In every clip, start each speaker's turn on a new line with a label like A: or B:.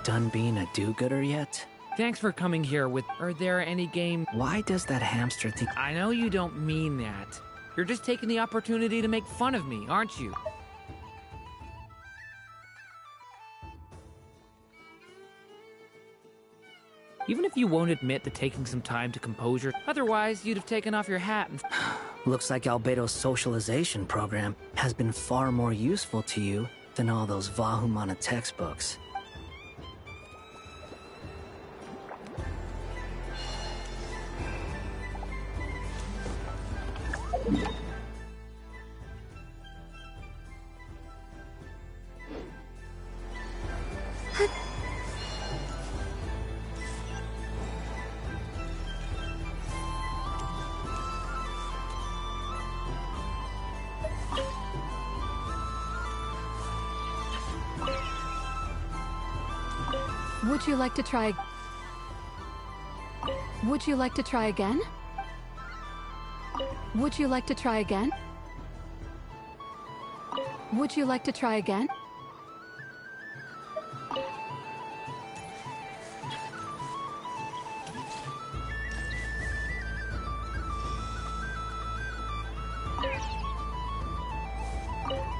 A: done being a do-gooder yet?
B: Thanks for coming here with... Are there any game...
A: Why does that hamster think...
B: I know you don't mean that. You're just taking the opportunity to make fun of me, aren't you? Even if you won't admit to taking some time to compose your... Otherwise, you'd have taken off your hat and...
A: Looks like Albedo's socialization program has been far more useful to you than all those Vahumana textbooks.
C: Would you like to try... Would you like to try again? Would you like to try again? Would you like to try again?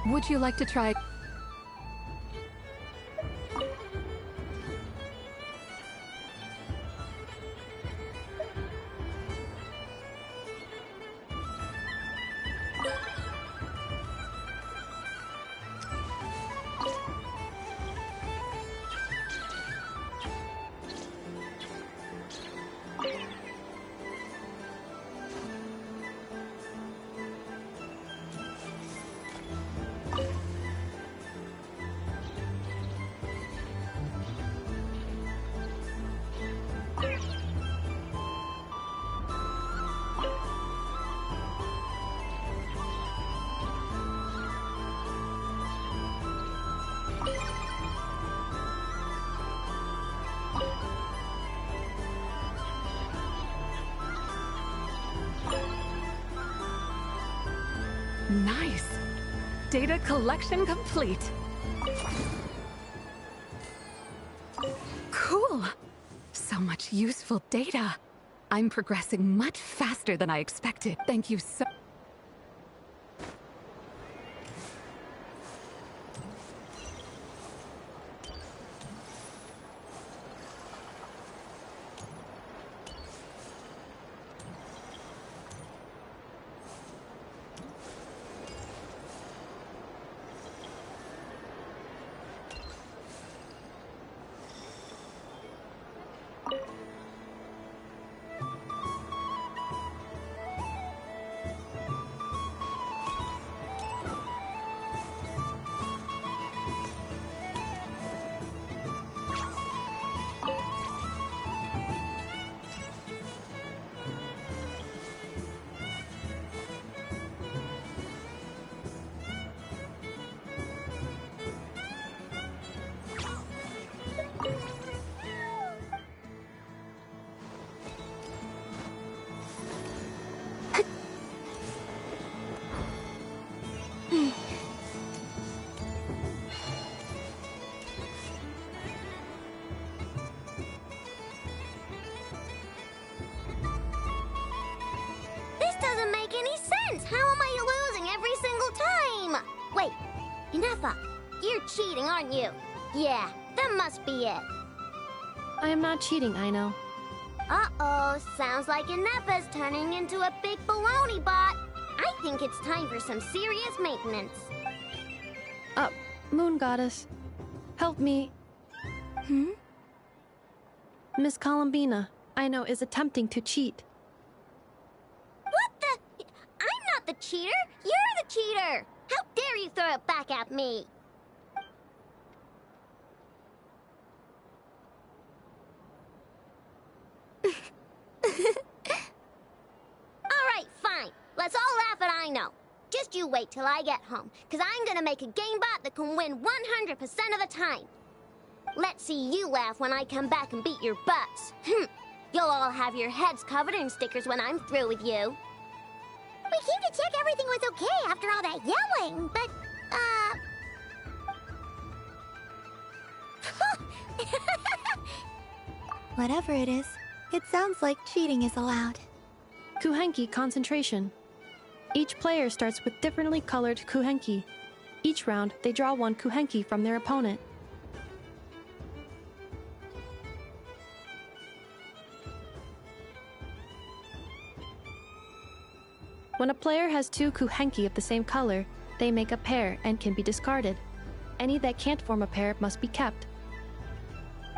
C: Would you like to try... Nice! Data collection complete. Cool! So much useful data. I'm progressing much faster than I expected. Thank you so...
D: Wait, Inefa, you're cheating, aren't you? Yeah, that must be it.
E: I am not cheating, I know.
D: Uh-oh, sounds like Inefa's turning into a big baloney bot. I think it's time for some serious maintenance.
E: Moon Goddess, help me. Miss Columbina, I know, is attempting to cheat.
D: What the? I'm not the cheater. You're the cheater. How dare you throw it back at me? All right, fine. Let's all laugh at I know. Just you wait till I get home, because I'm gonna make a game bot that can win 100% of the time. Let's see you laugh when I come back and beat your butts. You'll all have your heads covered in stickers when I'm through with you. We came to check everything was okay after all that yelling, but,
F: Whatever it is, it sounds like cheating is allowed.
E: Kuhenki concentration. Each player starts with differently colored kuhenki. Each round, they draw one kuhenki from their opponent. When a player has two kuhenki of the same color, they make a pair and can be discarded. Any that can't form a pair must be kept.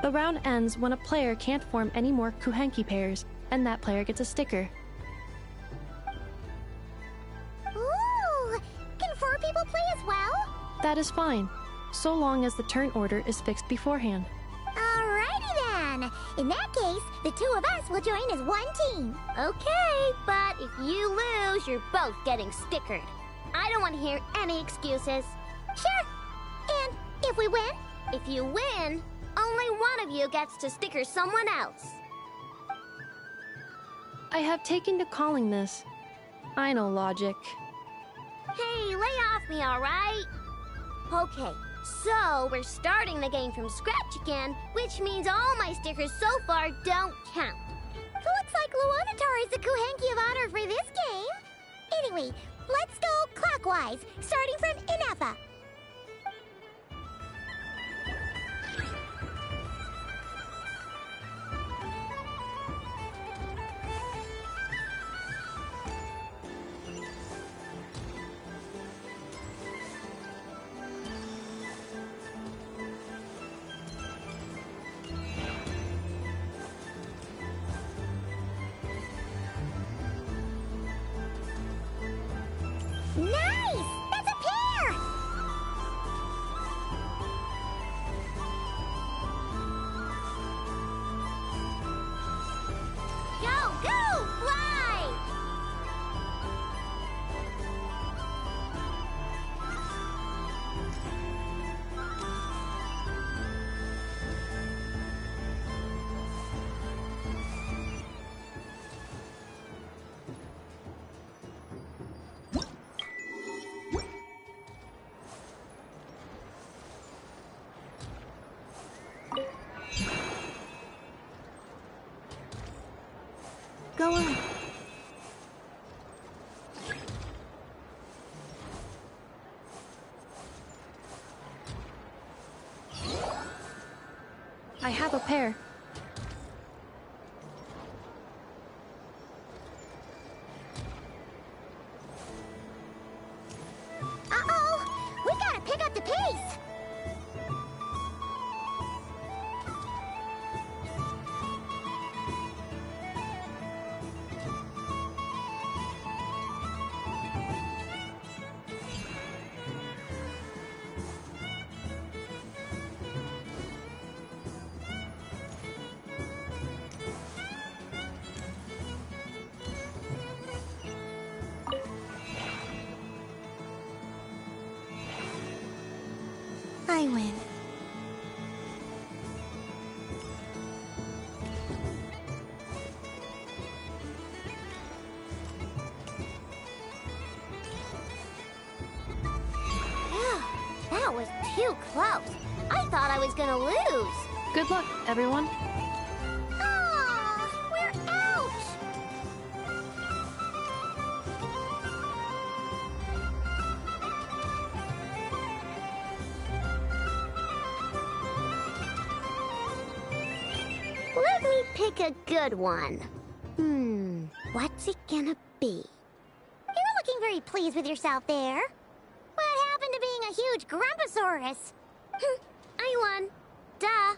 E: The round ends when a player can't form any more kuhenki pairs, and that player gets a sticker.
D: Ooh! Can 4 people play as well?
E: That is fine, so long as the turn order is fixed beforehand.
D: Alrighty then! In that case, the 2 of us will join as one team. Okay, but if you lose, you're both getting stickered. I don't want to hear any excuses. Sure! And if we win? If you win, only one of you gets to sticker someone else.
E: I have taken to calling this. I know logic.
D: Hey, lay off me, alright? Okay, so we're starting the game from scratch again, which means all my stickers so far don't count. Looks like Luanatar is the Kuhenki of honor for this game. Anyway, let's go clockwise, starting from Inefa. Nice! That's a pair! Go, go, fly!
F: Go on.
E: I have a pair.
D: Uh-oh! We gotta pick up the pace!
F: I win.
D: That was too close. I thought I was gonna lose.
E: Good luck, everyone.
D: Ah, we're out! Let me pick a good one. What's it gonna be? You're looking very pleased with yourself there. What happened to being a huge Grumposaurus? I won. Duh.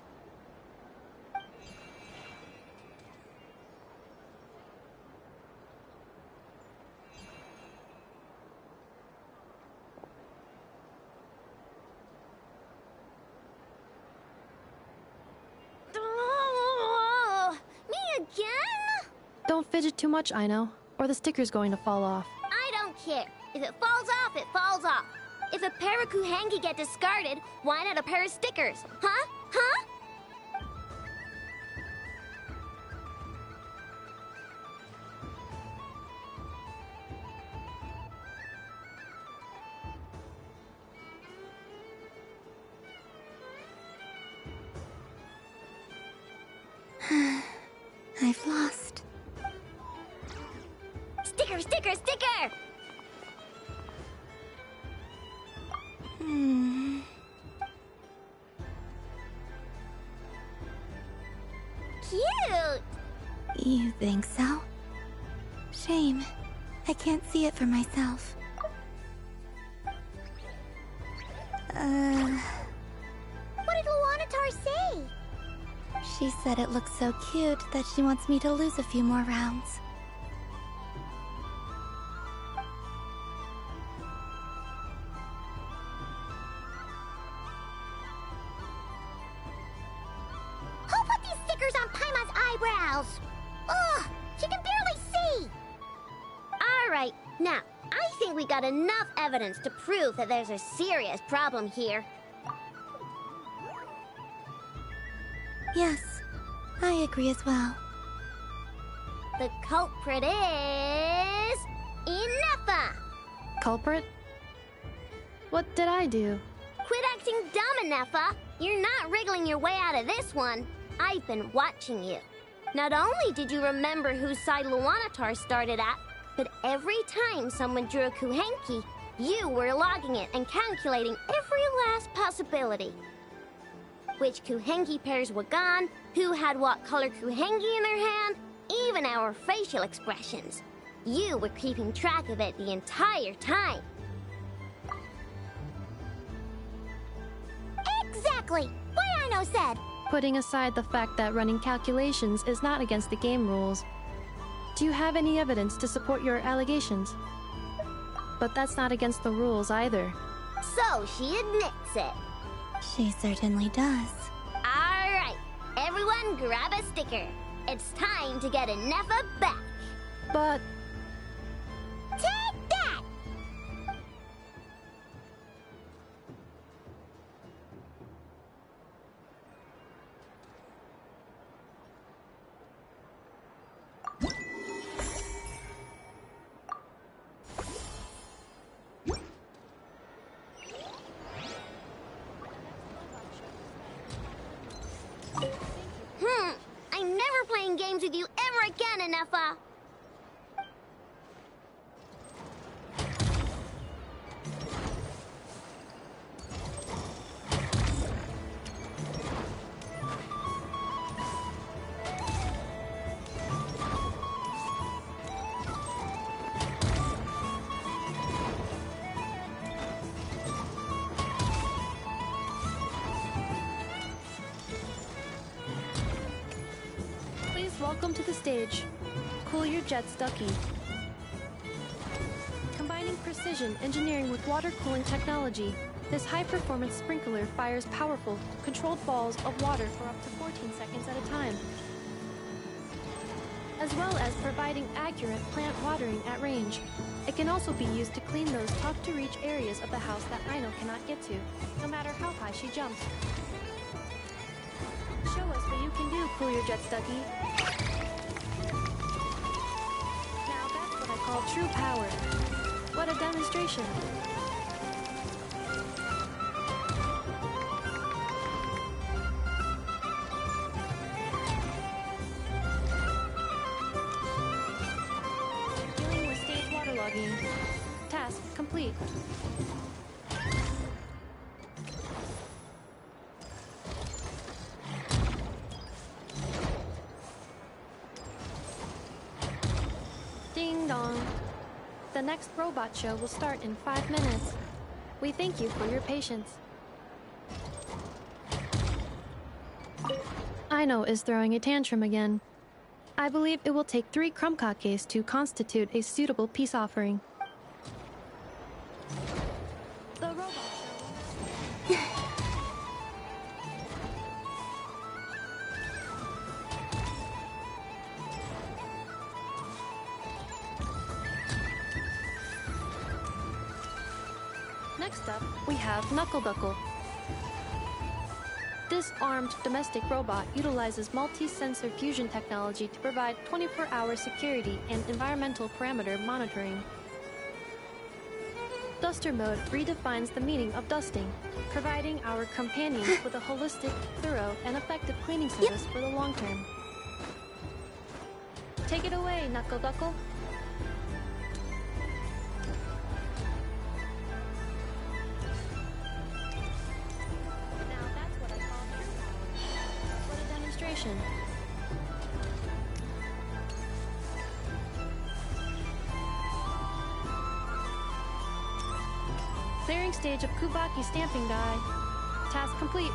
D: Me again?
E: Don't fidget too much, Aino, or the sticker's going to fall off.
D: I don't care. If it falls off, it falls off. If a pair of Kuhenki get discarded, why not a pair of stickers? Huh? Huh?
F: I've lost.
D: Sticker, sticker, sticker! Cute!
F: You think so? Shame. I can't see it for myself.
D: What did Luanatar say?
F: She said it looks so cute that she wants me to lose a few more rounds.
D: Who put these stickers on Paimon's eyebrows? Ugh, she can barely see! Alright, now, I think we got enough evidence to prove that there's a serious problem here.
F: Yes, I agree as well.
D: The culprit is... Inefa!
E: Culprit? What did I do?
D: Quit acting dumb, Inefa! You're not wriggling your way out of this one. I've been watching you. Not only did you remember whose side Luanatar started at, but every time someone drew a Kuhenki, you were logging it and calculating every last possibility. Which Kuhenki pairs were gone, who had what color Kuhenki in their hand, even our facial expressions. You were keeping track of it the entire time.
F: Exactly! What Aino said!
E: Putting aside the fact that running calculations is not against the game rules, do you have any evidence to support your allegations? But that's not against the rules either.
D: So she admits it.
F: She certainly does.
D: Alright, everyone grab a sticker. It's time to get Inefa back.
E: But
D: Take that! I'm never playing games with you ever again, Inefa.
E: welcome to the stage. Cool your jets, Ducky. Combining precision engineering with water cooling technology, this high-performance sprinkler fires powerful, controlled balls of water for up to 14 seconds at a time, as well as providing accurate plant watering at range. It can also be used to clean those tough-to-reach areas of the house that Aino cannot get to, no matter how high she jumps. Show us what you can do, Cool Your Jets, Ducky. Now that's what I call true power. What a demonstration. Dealing with stage waterlogging. Task complete. Ding dong. The next robot show will start in 5 minutes. We thank you for your patience. Aino is throwing a tantrum again. I believe it will take 3 crumb-kakes to constitute a suitable peace offering. The robot show. Next up, we have Knuckle Duckle. This armed domestic robot utilizes multi-sensor fusion technology to provide 24-hour security and environmental parameter monitoring. Duster mode redefines the meaning of dusting, providing our companions with a holistic, thorough, and effective cleaning service for the long term. Take it away, Knuckle Duckle. Now that's what I call true power. What a demonstration. Clearing stage of Kubaki stamping die. Task complete.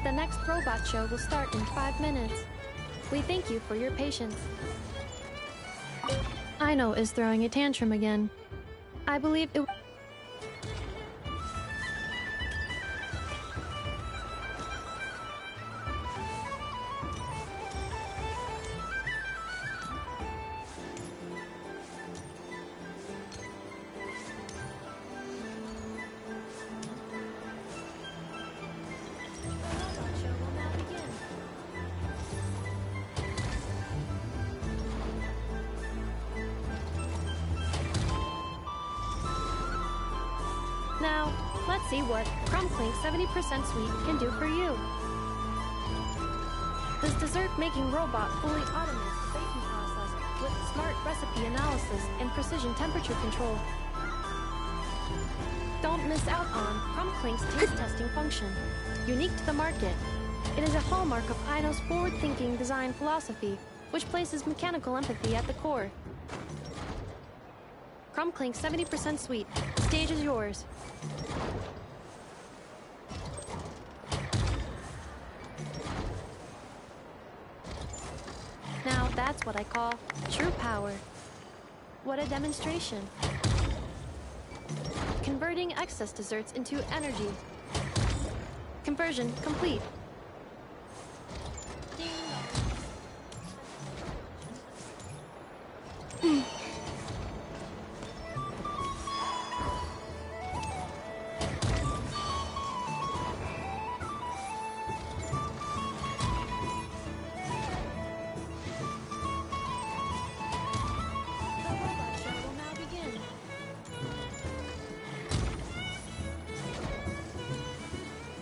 E: The next robot show will start in 5 minutes. We thank you for your patience. Aino is throwing a tantrum again. I believe it... Now, let's see what Crumbclink 70% Sweet can do for you. This dessert-making robot fully automates the baking process with smart recipe analysis and precision temperature control. Don't miss out on Crumbclink's taste testing function, unique to the market. It is a hallmark of Aino's forward-thinking design philosophy, which places mechanical empathy at the core. Crumbclink 70% Sweet. The stage is yours. Now that's what I call true power. What a demonstration. Converting excess desserts into energy. Conversion complete.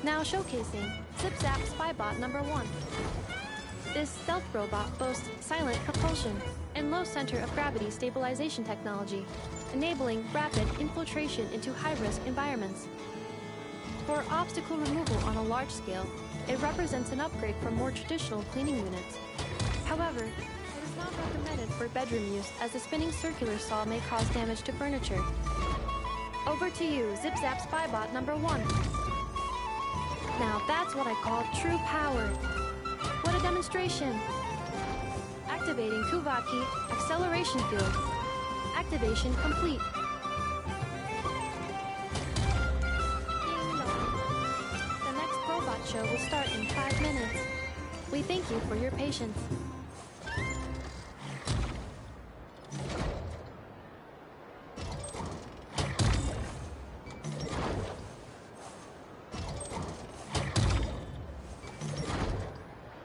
E: Now showcasing Zip-Zap Spybot number 1. This stealth robot boasts silent propulsion and low center of gravity stabilization technology, enabling rapid infiltration into high-risk environments. For obstacle removal on a large scale, it represents an upgrade from more traditional cleaning units. However, it is not recommended for bedroom use as the spinning circular saw may cause damage to furniture. Over to you, Zip-Zap Spybot number 1. Now that's what I call true power. What a demonstration! Activating Kubaki acceleration field. Activation complete. Ding dong. The next robot show will start in 5 minutes. We thank you for your patience.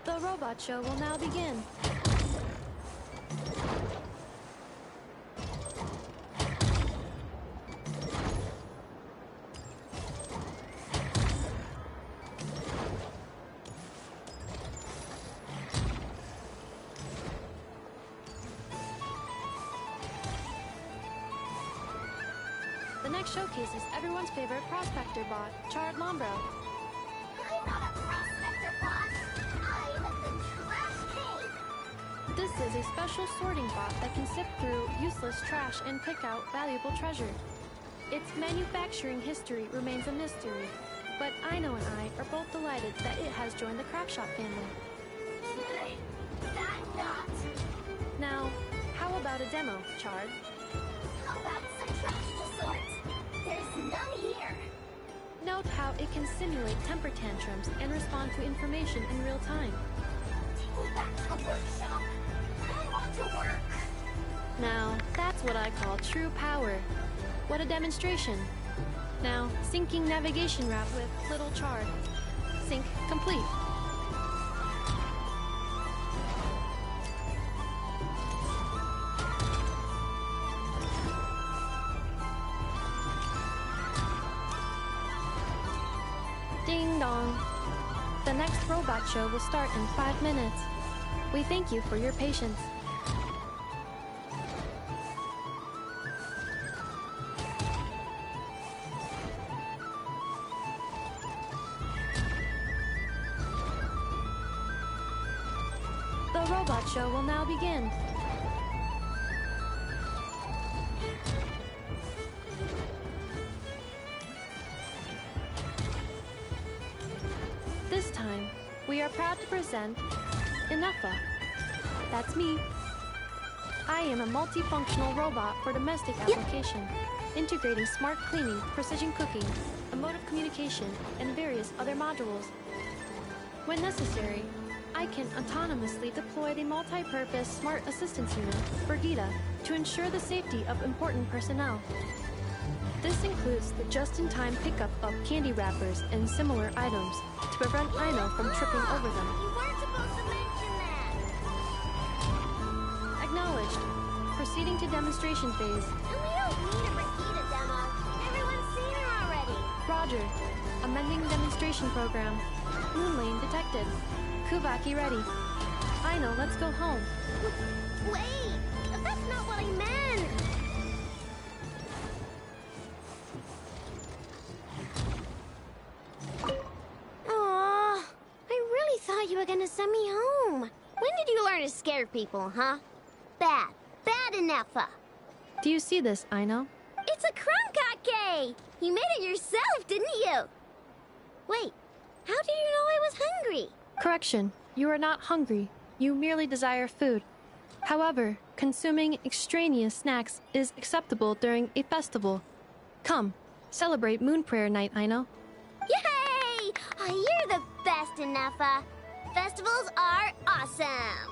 E: The robot show will now begin. The next showcases everyone's favorite prospector bot, Chard Lombro.
D: I'm not a prospector bot. I'm the trash king.
E: This is a special sorting bot that can sift through useless trash and pick out valuable treasure. Its manufacturing history remains a mystery, but Aino and I are both delighted that it has joined the craft shop family.
D: That not.
E: Now, how about a demo, Chard?
D: How about some trash to sort? There's none here.
E: Note how it can simulate temper tantrums and respond to information in real time.
D: Take me back to the workshop. I want to work.
E: Now, that's what I call true power. What a demonstration. Now, syncing navigation route with Little Chard. Sync complete. Ding dong. The next robot show will start in 5 minutes. We thank you for your patience. The robot show will now begin. This time, we are proud to present Inefa. That's me. I am a multifunctional robot for domestic application, integrating smart cleaning, precision cooking, emotive communication, and various other modules. When necessary, I can autonomously deploy the multi-purpose Smart Assistance Unit, Brigida, to ensure the safety of important personnel. This includes the just-in-time pickup of candy wrappers and similar items to prevent Aino from tripping over them.
D: You weren't supposed to mention that.
E: Acknowledged. Proceeding to demonstration phase.
D: And we don't need a Brigida demo. Everyone's seen her already.
E: Roger. Amending demonstration program. Moon lane detected. Kuvaki ready. Aino, let's go home.
D: Wait! That's not what I meant! Aw, I really thought you were gonna send me home. When did you learn to scare people, huh? Bad. Bad enough.
E: Do you see this, Aino?
D: It's a crunkake! You made it yourself, didn't you? Wait, how did you know I was hungry?
E: Correction. You are not hungry. You merely desire food. However, consuming extraneous snacks is acceptable during a festival. Come, celebrate Moon Prayer Night, Aino.
D: Yay! Oh, you're the best, Inefa. Festivals are awesome.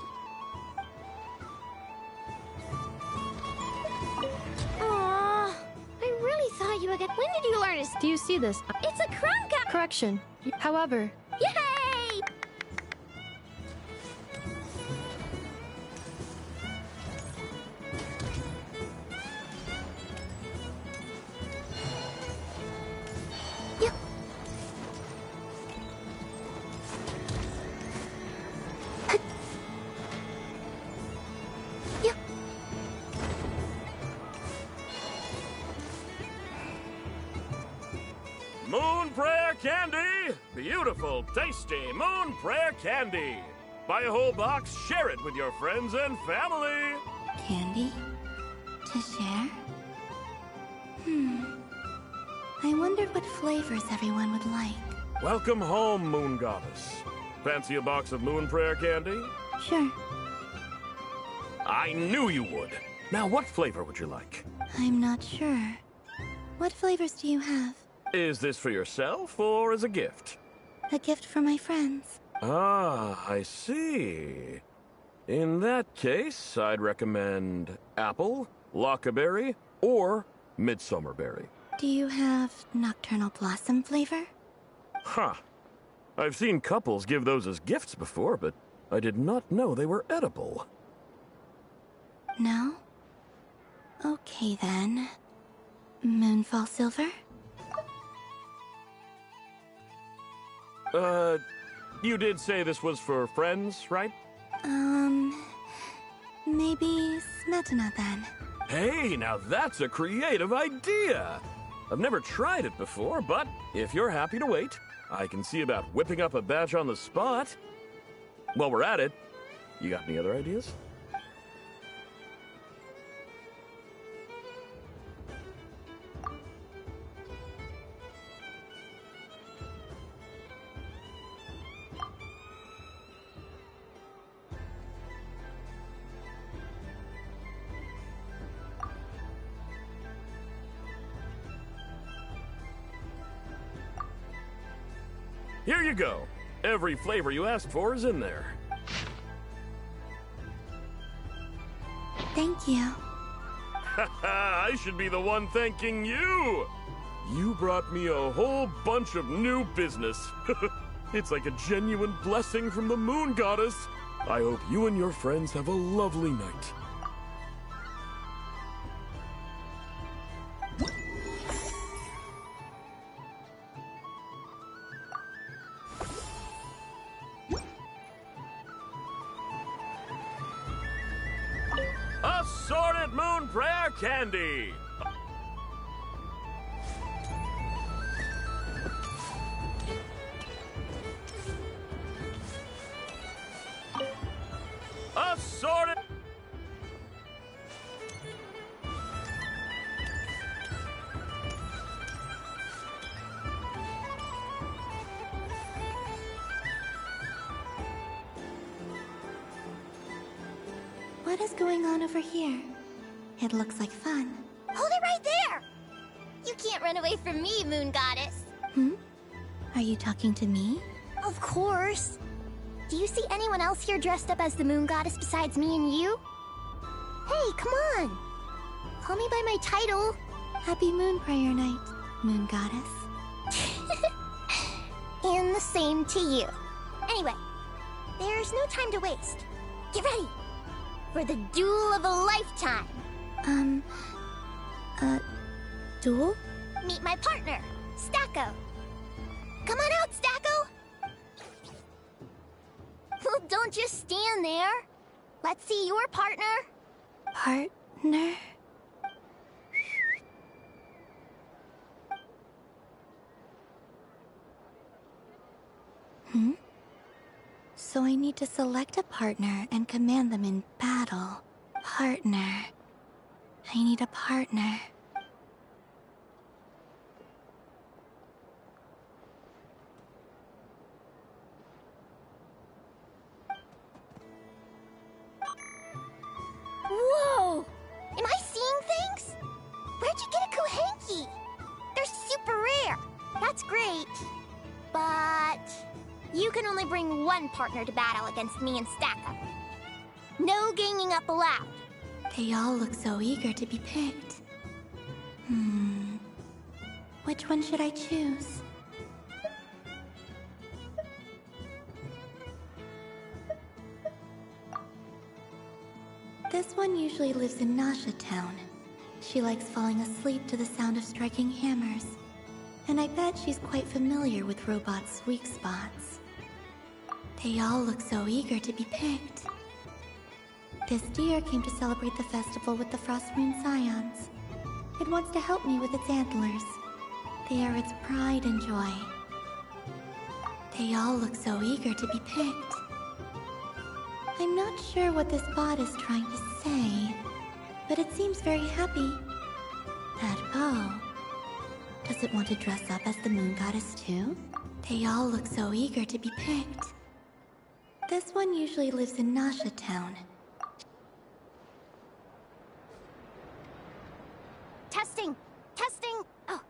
D: Aw, I really thought you were gonna... When did you learn to...
E: Do you see this?
D: It's a crunkake!
E: Correction. However,
D: Yay! Yep. Yep.
G: Moon Prayer Candy! Beautiful, tasty Moon Prayer Candy! Buy a whole box, share it with your friends and family!
F: Candy? To share? I wondered what flavors everyone would like.
G: Welcome home, Moon Goddess. Fancy a box of Moon Prayer Candy?
F: Sure.
G: I knew you would! Now, what flavor would you like?
F: I'm not sure. What flavors do you have?
G: Is this for yourself or as a gift?
F: A gift for my friends.
G: Ah, I see. In that case, I'd recommend apple, lockaberry, or midsummerberry.
F: Do you have nocturnal blossom flavor?
G: Huh. I've seen couples give those as gifts before, but I did not know they were edible.
F: No? Okay then. Moonfall silver?
G: You did say this was for friends, right?
F: Maybe Smetana then.
G: Hey, now that's a creative idea! I've never tried it before, but if you're happy to wait, I can see about whipping up a batch on the spot. While we're at it, you got any other ideas? Here you go. Every flavor you asked for is in there.
F: Thank you.
G: I should be the one thanking you! You brought me a whole bunch of new business. It's like a genuine blessing from the Moon Goddess. I hope you and your friends have a lovely night. Assorted Moon Prayer Candy! Assorted...
F: What is going on over here? It looks like fun.
D: Hold it right there! You can't run away from me, Moon Goddess.
F: Are you talking to me?
D: Of course. Do you see anyone else here dressed up as the Moon Goddess besides me and you? Hey, come on! Call me by my title.
F: Happy Moon Prayer Night, Moon Goddess.
D: And the same to you. Anyway, there's no time to waste. Get ready for the duel of a lifetime.
F: Duel?
D: Meet my partner, Stacko. Come on out, Stacko! Well, don't just stand there. Let's see your partner.
F: Partner? So I need to select a partner and command them in battle. Partner. I need a partner.
D: Whoa! Am I seeing things? Where'd you get a Kuhenki? They're super rare. That's great. But you can only bring one partner to battle against me and Stacko. No ganging up allowed.
F: They all look so eager to be picked. Which one should I choose? This one usually lives in Nasha Town. She likes falling asleep to the sound of striking hammers. And I bet she's quite familiar with robots' weak spots. They all look so eager to be picked. This deer came to celebrate the festival with the Frost Moon Scions. It wants to help me with its antlers. They are its pride and joy. They all look so eager to be picked. I'm not sure what this bot is trying to say, but it seems very happy. That bow. Does it want to dress up as the Moon Goddess too? They all look so eager to be picked. This one usually lives in Nasha Town.
D: Testing! Testing! Oh,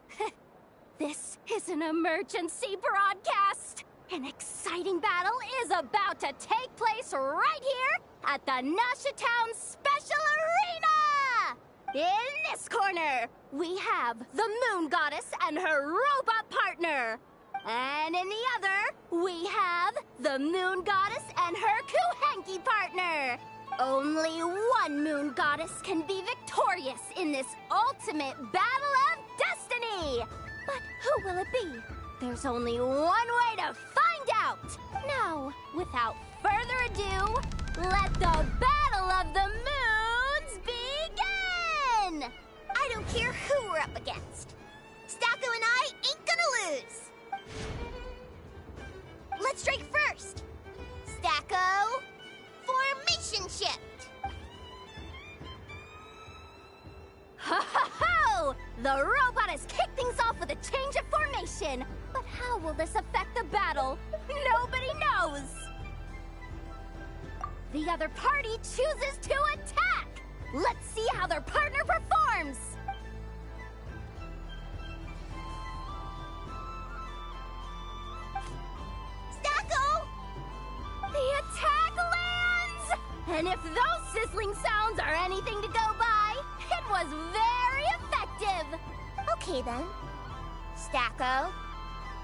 D: this is an emergency broadcast! An exciting battle is about to take place right here at the Nasha Town Special Arena! In this corner, we have the Moon Goddess and her robot partner. And in the other, we have the Moon Goddess and her Kuhenki partner. Only one Moon Goddess can be victorious in this ultimate battle of destiny. But who will it be? There's only one way to find out. Now, without further ado, let the Battle of the Moons begin! I don't care who we're up against. Stacko and I ain't gonna lose. Let's strike first. Stacko, formation shift. Ho ho ho! The robot has kicked things off with a change of formation. But how will this affect the battle? Nobody knows. The other party chooses to attack. Let's see how their partner performs. Stacko! The attack lands! And if those sizzling sounds are anything to go by, it was Okay then. Stacko,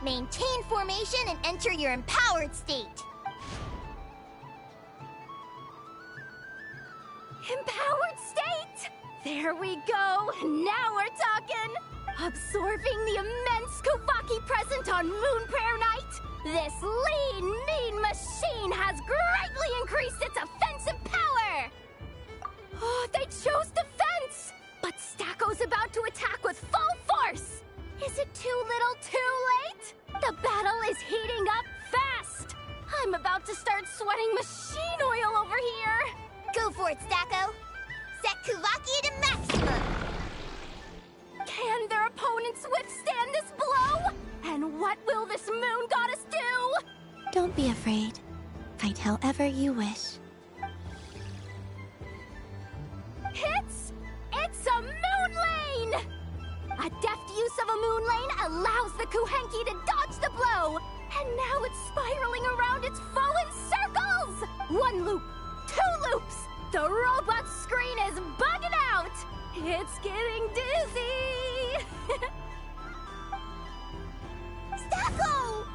D: maintain formation and enter your empowered state.
H: Empowered state! There we go! Now we're talking! Absorbing the immense Kuvaki present on Moon Prayer Night, this lean, mean machine has greatly increased its offensive power! Oh, they chose defense! But Stacko's about to attack with full force! Is it too little too late? The battle is heating up fast! I'm about to start sweating machine oil over here!
D: Go for it, Stacko! Set Kuvaki to maximum!
H: Can their opponents withstand this blow? And what will this moon goddess do?
F: Don't be afraid. Fight however you wish.
H: It's a moon lane! A deft use of a moon lane allows the Kuhenki to dodge the blow! And now it's spiraling around its foe in circles! 1 loop, 2 loops! The robot screen is bugging out! It's getting dizzy!
D: Stacko!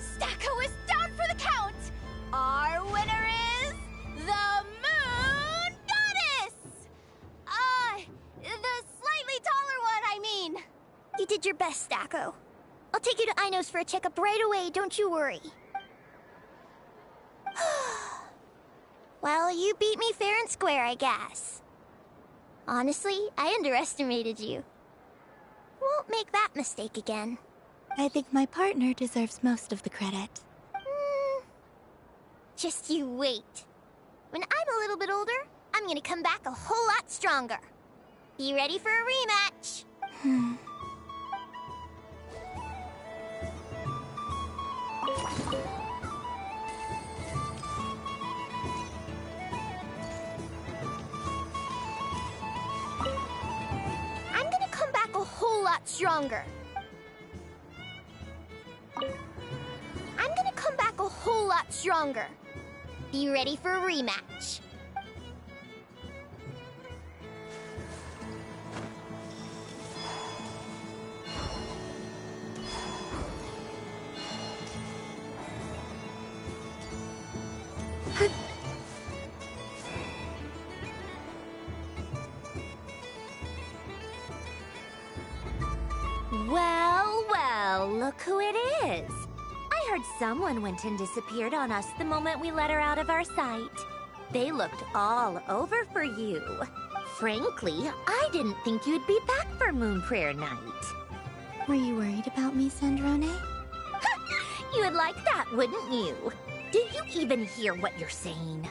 H: Stacko is down for the count! Our winner is the Moon Goddess!
D: The slightly taller one, I mean. You did your best, Stacko. I'll take you to Ainos for a checkup right away, don't you worry. Well, you beat me fair and square, I guess. Honestly, I underestimated you. Won't make that mistake again.
F: I think my partner deserves most of the credit.
D: Just you wait. When I'm a little bit older, I'm gonna come back a whole lot stronger. Be ready for a rematch. I'm gonna come back a whole lot stronger. I'm gonna come back a whole lot stronger. Be ready for a rematch.
I: Well, look who it is. I heard someone went and disappeared on us the moment we let her out of our sight. They looked all over for you. Frankly, I didn't think you'd be back for Moon Prayer Night.
F: Were you worried about me, Sandrone?
I: You would like that, wouldn't you? Did you even hear what you're saying?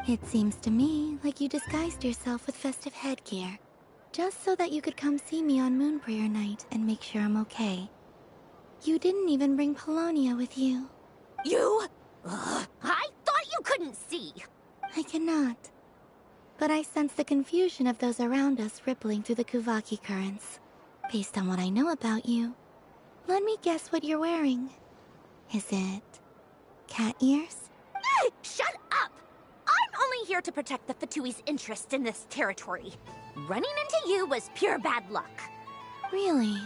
F: It seems to me like you disguised yourself with festive headgear, just so that you could come see me on Moon Prayer Night and make sure I'm okay. You didn't even bring Polonia with you.
I: You? I thought you couldn't see.
F: I cannot. But I sense the confusion of those around us rippling through the Kuvaki currents. Based on what I know about you, let me guess what you're wearing. Is it cat ears?
I: Shut up! I'm only here to protect the Fatui's interest in this territory. Running into you was pure bad luck.
F: Really?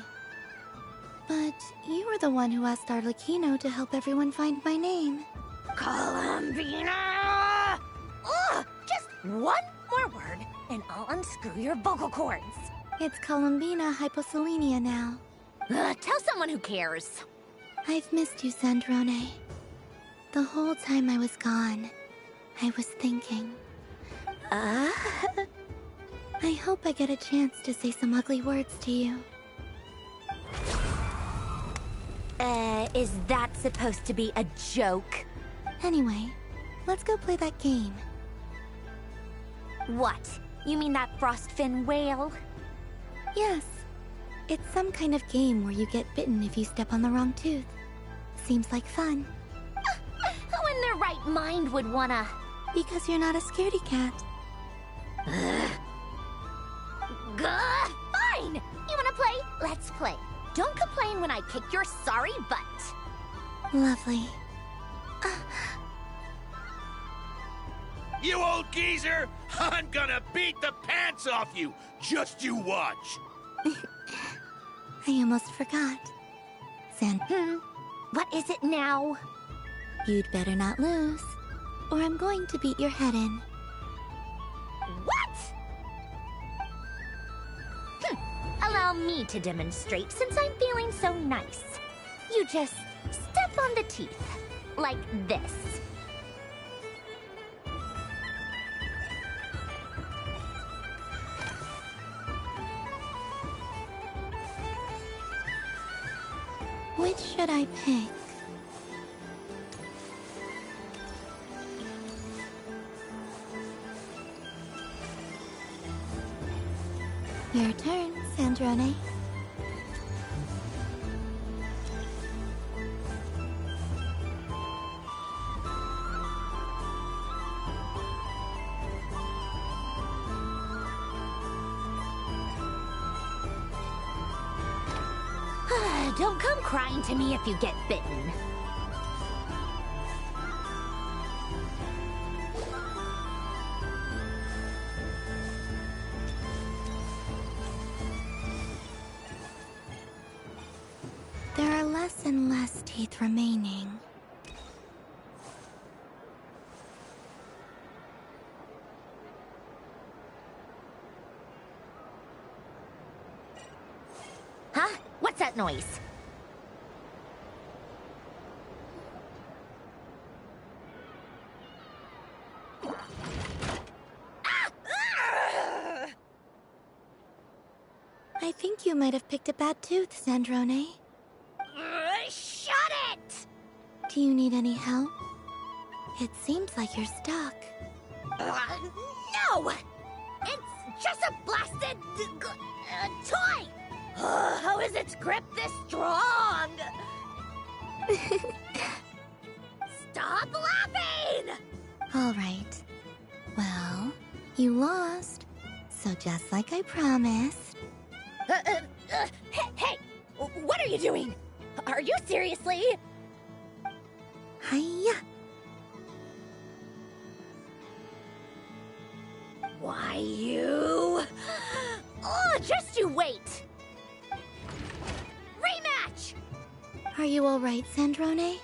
F: But you were the one who asked Arlecchino to help everyone find my name.
I: Columbina! Ugh! Just one more word, and I'll unscrew your vocal cords.
F: It's Columbina Hyposelenia now.
I: Tell someone who cares.
F: I've missed you, Sandrone. The whole time I was gone, I was thinking. I hope I get a chance to say some ugly words to you.
I: Is that supposed to be a joke?
F: Anyway, let's go play that game.
I: What? You mean that frostfin whale?
F: Yes. It's some kind of game where you get bitten if you step on the wrong tooth. Seems like fun.
I: Who in their right mind would wanna...
F: Because you're not a scaredy cat.
I: Gah! Fine! You wanna play? Let's play. Don't complain when I kick your sorry butt.
F: Lovely.
J: You old geezer! I'm gonna beat the pants off you! Just you watch!
F: I almost forgot.
I: What is it now?
F: You'd better not lose, or I'm going to beat your head in.
I: What? Allow me to demonstrate since I'm feeling so nice. You just step on the teeth, like this.
F: Which should I pick? Your turn, Sandrone.
I: Don't come crying to me if you get bitten.
F: There are less and less teeth remaining.
I: Huh? What's that noise?
F: I think you might have picked a bad tooth, Sandrone.
I: Shut it!
F: Do you need any help? It seems like you're stuck.
I: No! It's just a blasted toy! How is its grip this strong? Stop laughing!
F: All right. Well, you lost. So just like I promised.
I: Hey! What are you doing? Are you seriously?
F: Hiya!
I: Why, you... Oh, just you wait! Rematch!
F: Are you all right, Sandrone?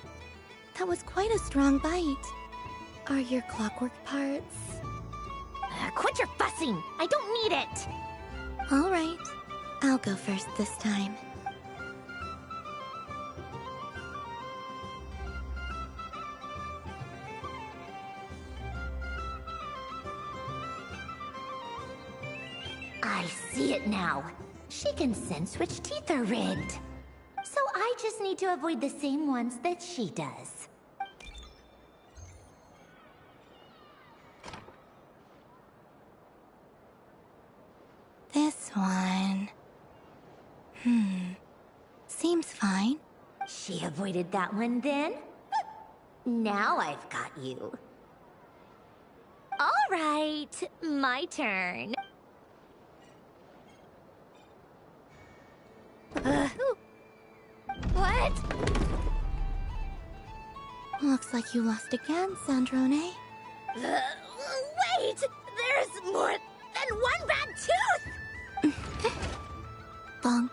F: That was quite a strong bite. Are your clockwork parts?
I: Quit your fussing! I don't need it!
F: All right. I'll go first this time.
I: I see it now. She can sense which teeth are rigged. So I just need to avoid the same ones that she does.
F: This one... Seems fine.
I: She avoided that one then? Now I've got you. All right, my turn. What?
F: Looks like you lost again, Sandrone.
I: Wait! There's more than one bad tooth!
F: Bonk.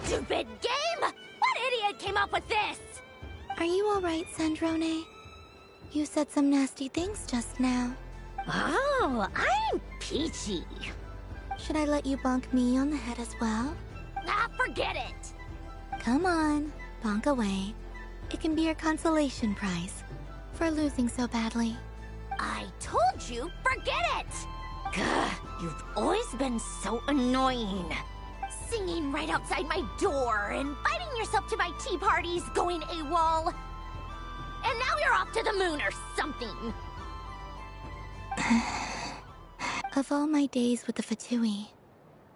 I: Stupid game! What idiot came up with this?
F: Are you all right, Sandrone? You said some nasty things just now.
I: Oh, I'm peachy.
F: Should I let you bonk me on the head as well?
I: Ah, forget it.
F: Come on, bonk away. It can be your consolation prize for losing so badly.
I: I told you, forget it! Gah, you've always been so annoying. Singing right outside my door, inviting yourself to my tea parties, going AWOL. And now you're off to the moon or something.
F: Of all my days with the Fatui,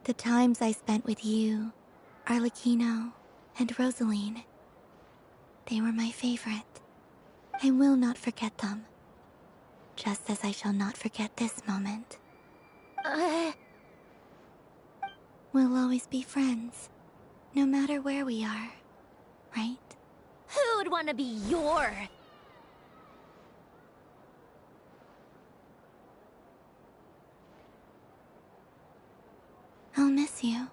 F: the times I spent with you, Arlecchino, and Rosaline, they were my favorite. I will not forget them. Just as I shall not forget this moment. We'll always be friends, no matter where we are, right?
I: Who would want to be your...
F: I'll miss you,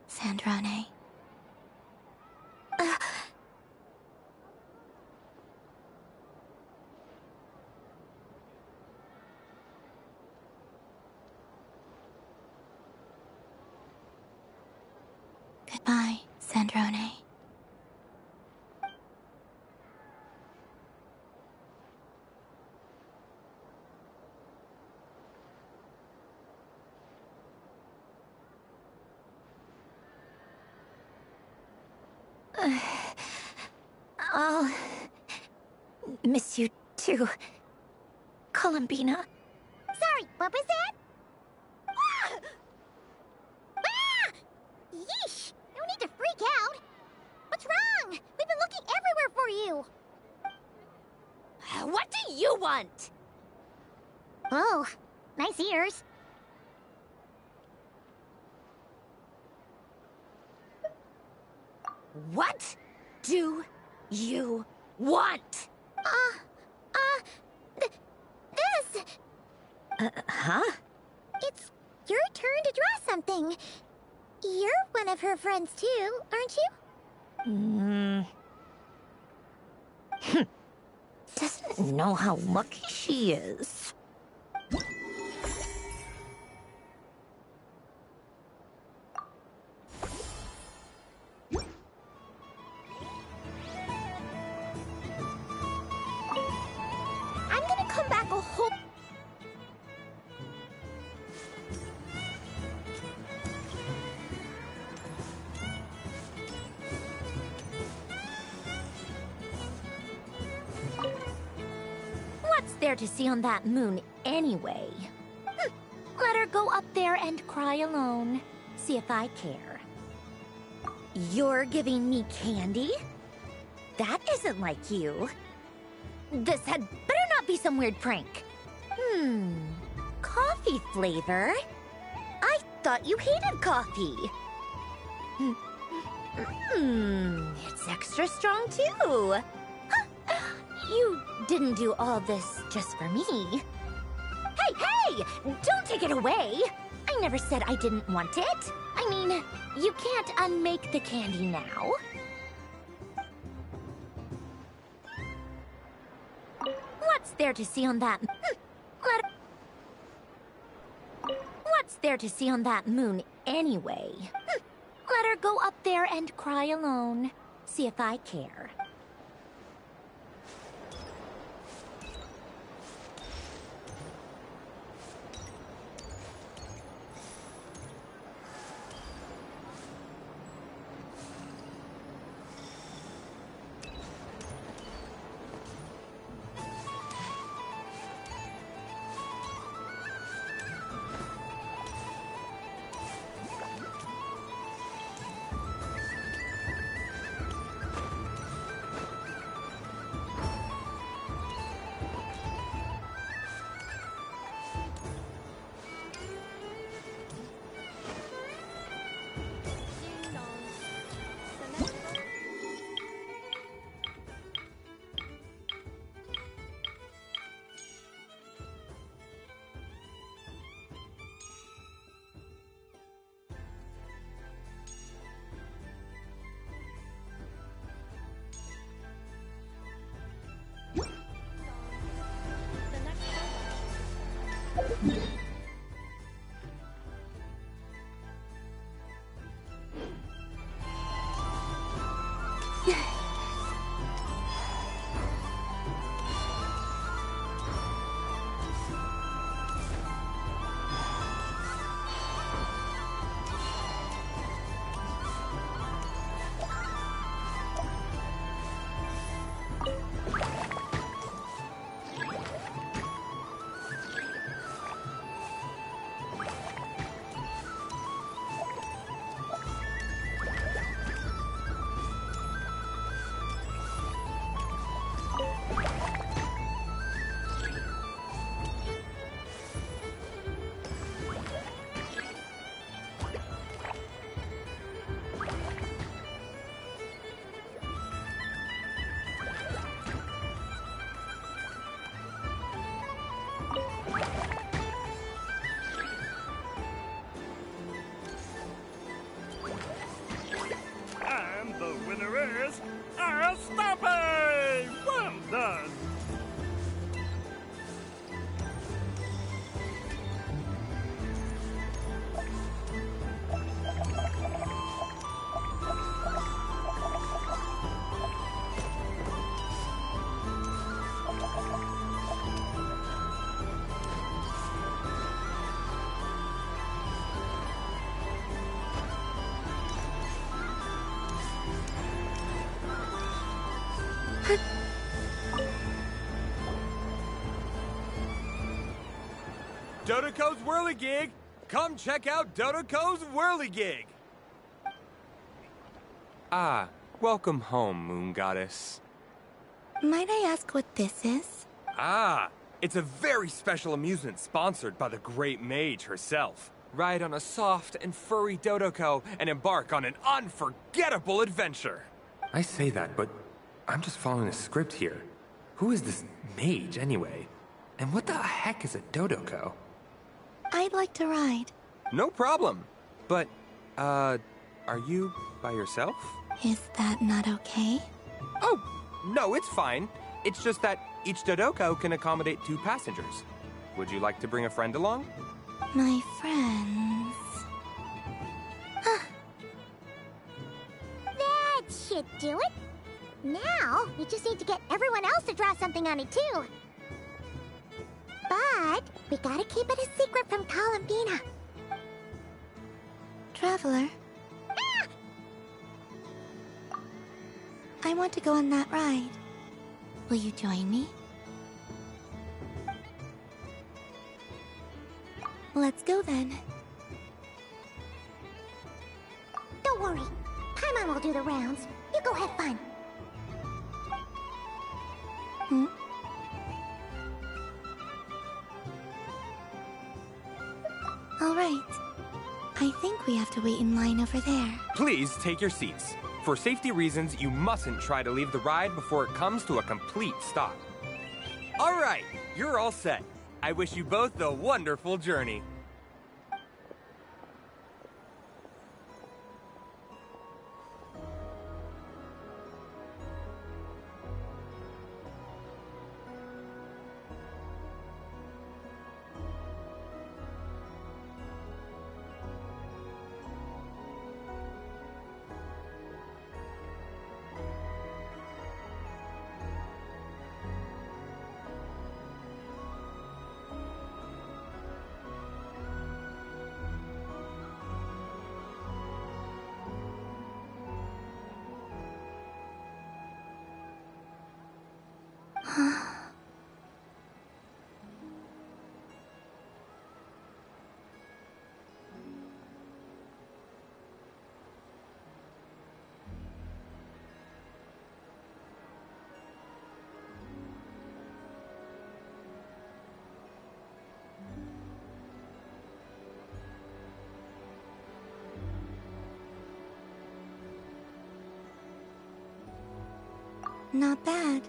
F: Sandrone. Goodbye, Sandrone.
I: I'll miss you too, Columbina.
D: Sorry, what was that? Ah! Ah! Yeesh! No need to freak out. What's wrong? We've been looking everywhere for you.
I: What do you want?
D: Oh, nice ears.
I: What do you want?
D: This!
I: Huh?
D: It's your turn to draw something. You're one of her friends too, aren't you?
I: Doesn't know how lucky she is.
D: I'm gonna come back a whole...
I: What's there to see on that moon anyway? Let her go up there and cry alone. See if I care. You're giving me candy? That isn't like you. This had better not be some weird prank. Coffee flavor? I thought you hated coffee. It's extra strong too. You didn't do all this just for me. Hey! Don't take it away! I never said I didn't want it. I mean, you can't unmake the candy now. What's there to see on that... What's there to see on that moon anyway? Let her go up there and cry alone. See if I care.
J: Dodoko's Whirligig! Come check out Dodoko's Whirligig!
K: Ah, welcome home, Moon Goddess.
F: Might I ask what this is?
K: Ah, it's a very special amusement sponsored by the great mage herself. Ride on a soft and furry Dodoko and embark on an unforgettable adventure. I say that, but I'm just following a script here. Who is this mage, anyway? And what the heck is a Dodoko?
F: I'd like to ride.
K: No problem. But, are you by yourself?
F: Is that not okay?
K: Oh, no, it's fine. It's just that each Dodoko can accommodate 2 passengers. Would you like to bring a friend along?
F: My friends...
D: That should do it. Now, we just need to get everyone else to draw something on it, too. But we gotta keep it a secret from Columbina.
F: Traveler? I want to go on that ride. Will you join me? Let's go then.
D: Don't worry. Paimon will do the rounds. You go have fun.
F: Hmm? All right. I think we have to wait in line over there.
K: Please take your seats. For safety reasons, you mustn't try to leave the ride before it comes to a complete stop. All right, you're all set. I wish you both a wonderful journey.
F: Not bad.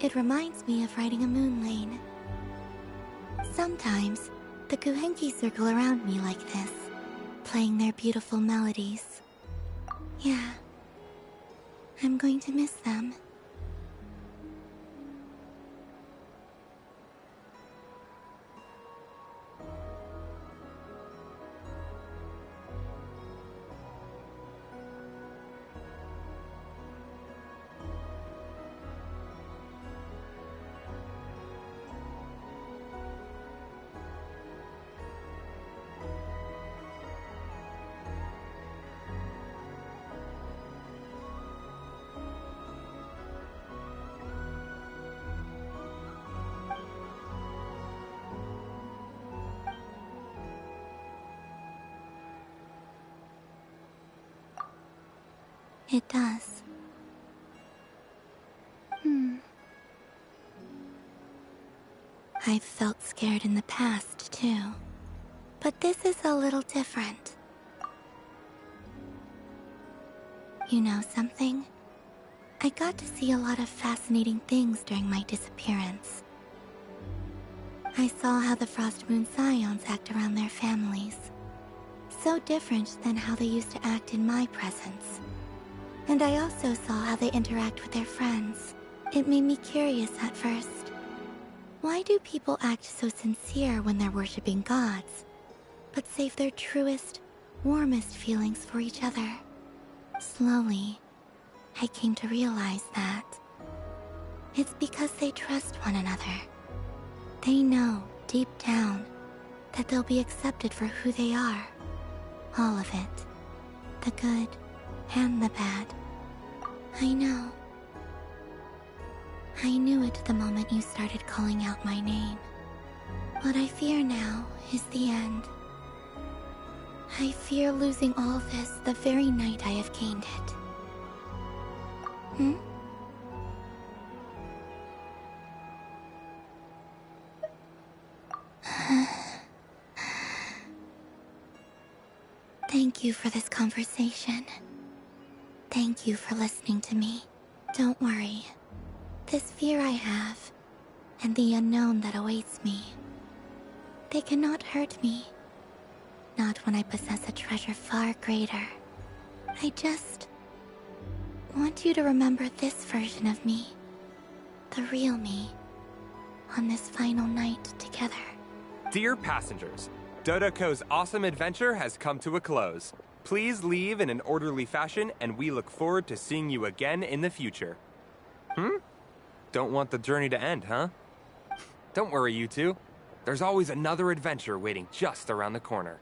F: It reminds me of riding a moon lane. Sometimes, the Kuhenki circle around me like this, playing their beautiful melodies. Yeah, I'm going to miss them. It does. I've felt scared in the past, too. But this is a little different. You know something? I got to see a lot of fascinating things during my disappearance. I saw how the Frost Moon Scions act around their families. So different than how they used to act in my presence. And I also saw how they interact with their friends. It made me curious at first. Why do people act so sincere when they're worshipping gods, but save their truest, warmest feelings for each other? Slowly, I came to realize that it's because they trust one another. They know, deep down, that they'll be accepted for who they are. All of it. The good and the bad. I know. I knew it the moment you started calling out my name. What I fear now is the end. I fear losing all this the very night I have gained it. Hmm? Thank you for this conversation. Thank you for listening to me. Don't worry. This fear I have, and the unknown that awaits me, they cannot hurt me. Not when I possess a treasure far greater. I just want you to remember this version of me. The real me. On this final night together.
K: Dear passengers, Dodoco's awesome adventure has come to a close. Please leave in an orderly fashion, and we look forward to seeing you again in the future. Don't want the journey to end, huh? Don't worry, you two. There's always another adventure waiting just around the corner.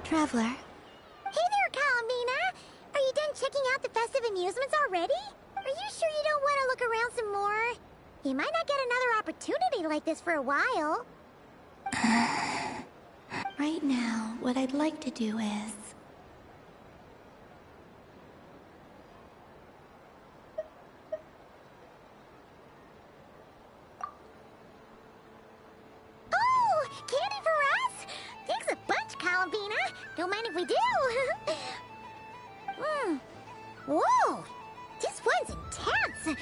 F: Traveler.
D: Hey there, Columbina! Are you done checking out the festive amusements already? Are you sure you don't want to look around some more? You might not get another opportunity like this for a while.
F: Right now, what I'd like to do is...
D: Oh! Candy for us? Thanks a bunch, Columbina. Don't mind if we do. Whoa! This one's intense.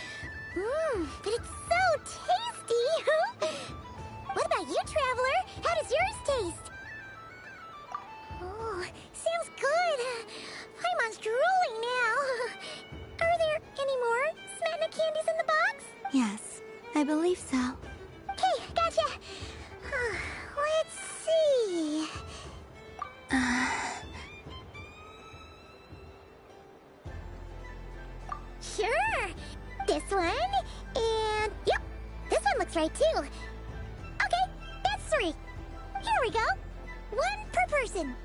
D: But it's so tasty. What about you, Traveler? How does yours taste? Oh, sounds good. Paimon's drooling now. Are there any more Smatna candies in the box?
F: Yes, I believe so.
D: Okay, gotcha. Let's see. Sure. This one, and yep, this one looks right too. Okay, that's 3. Here we go. 1 per person.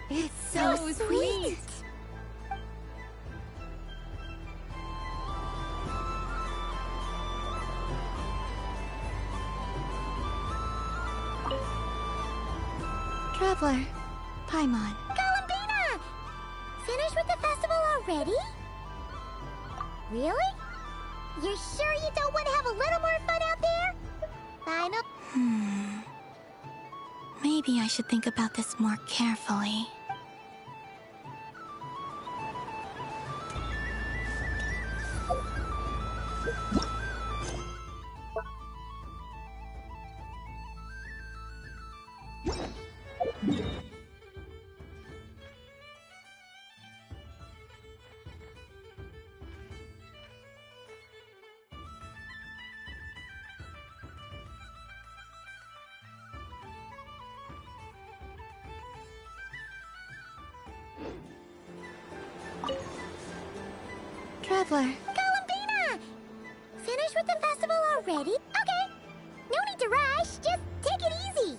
C: It's so sweet.
F: Traveler, Paimon.
D: Columbina! Finished with the festival already? Really? You're sure you don't want to have a little more fun out there? Final.
F: Maybe I should think about this more carefully. Traveler.
D: Columbina! Finished with the festival already? Okay. No need to rush. Just take it easy.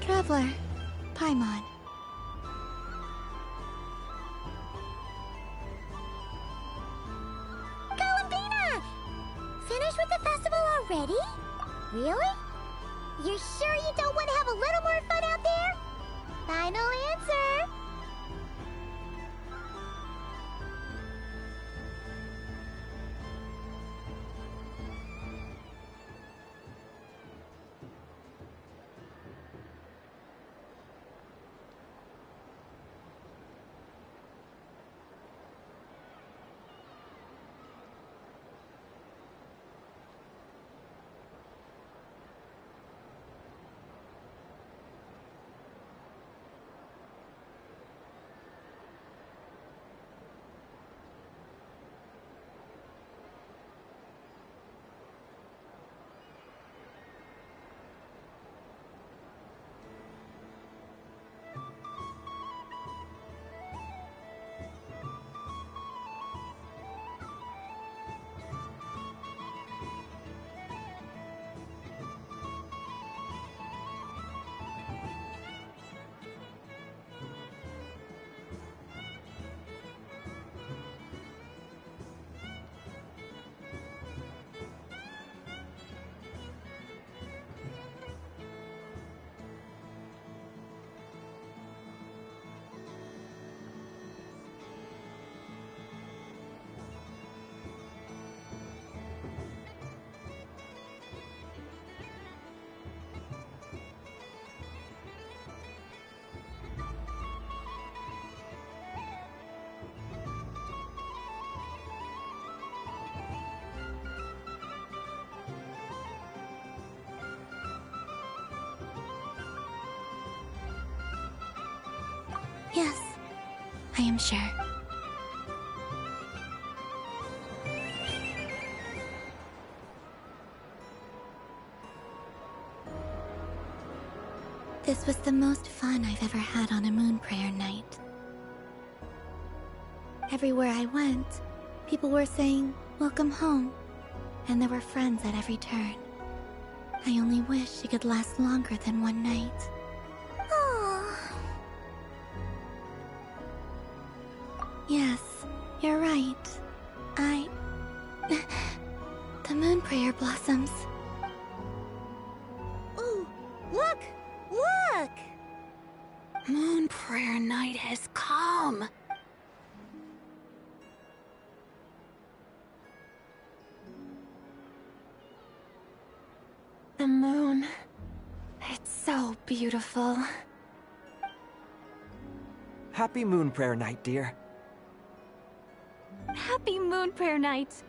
F: Traveler, Paimon.
D: Columbina! Finished with the festival already? Really? You're sure you don't want to have a little more fun out there? Final answer.
F: Yes, I am sure. This was the most fun I've ever had on a moon prayer night. Everywhere I went, people were saying, "Welcome home," and there were friends at every turn. I only wish it could last longer than one night.
D: Oh.
F: Yes, you're right. The moon prayer blossoms.
D: Ooh, look! Look!
C: Moon prayer night has come. The moon. It's so beautiful.
L: Happy Moon Prayer Night, dear.
H: Happy Moon Prayer Night.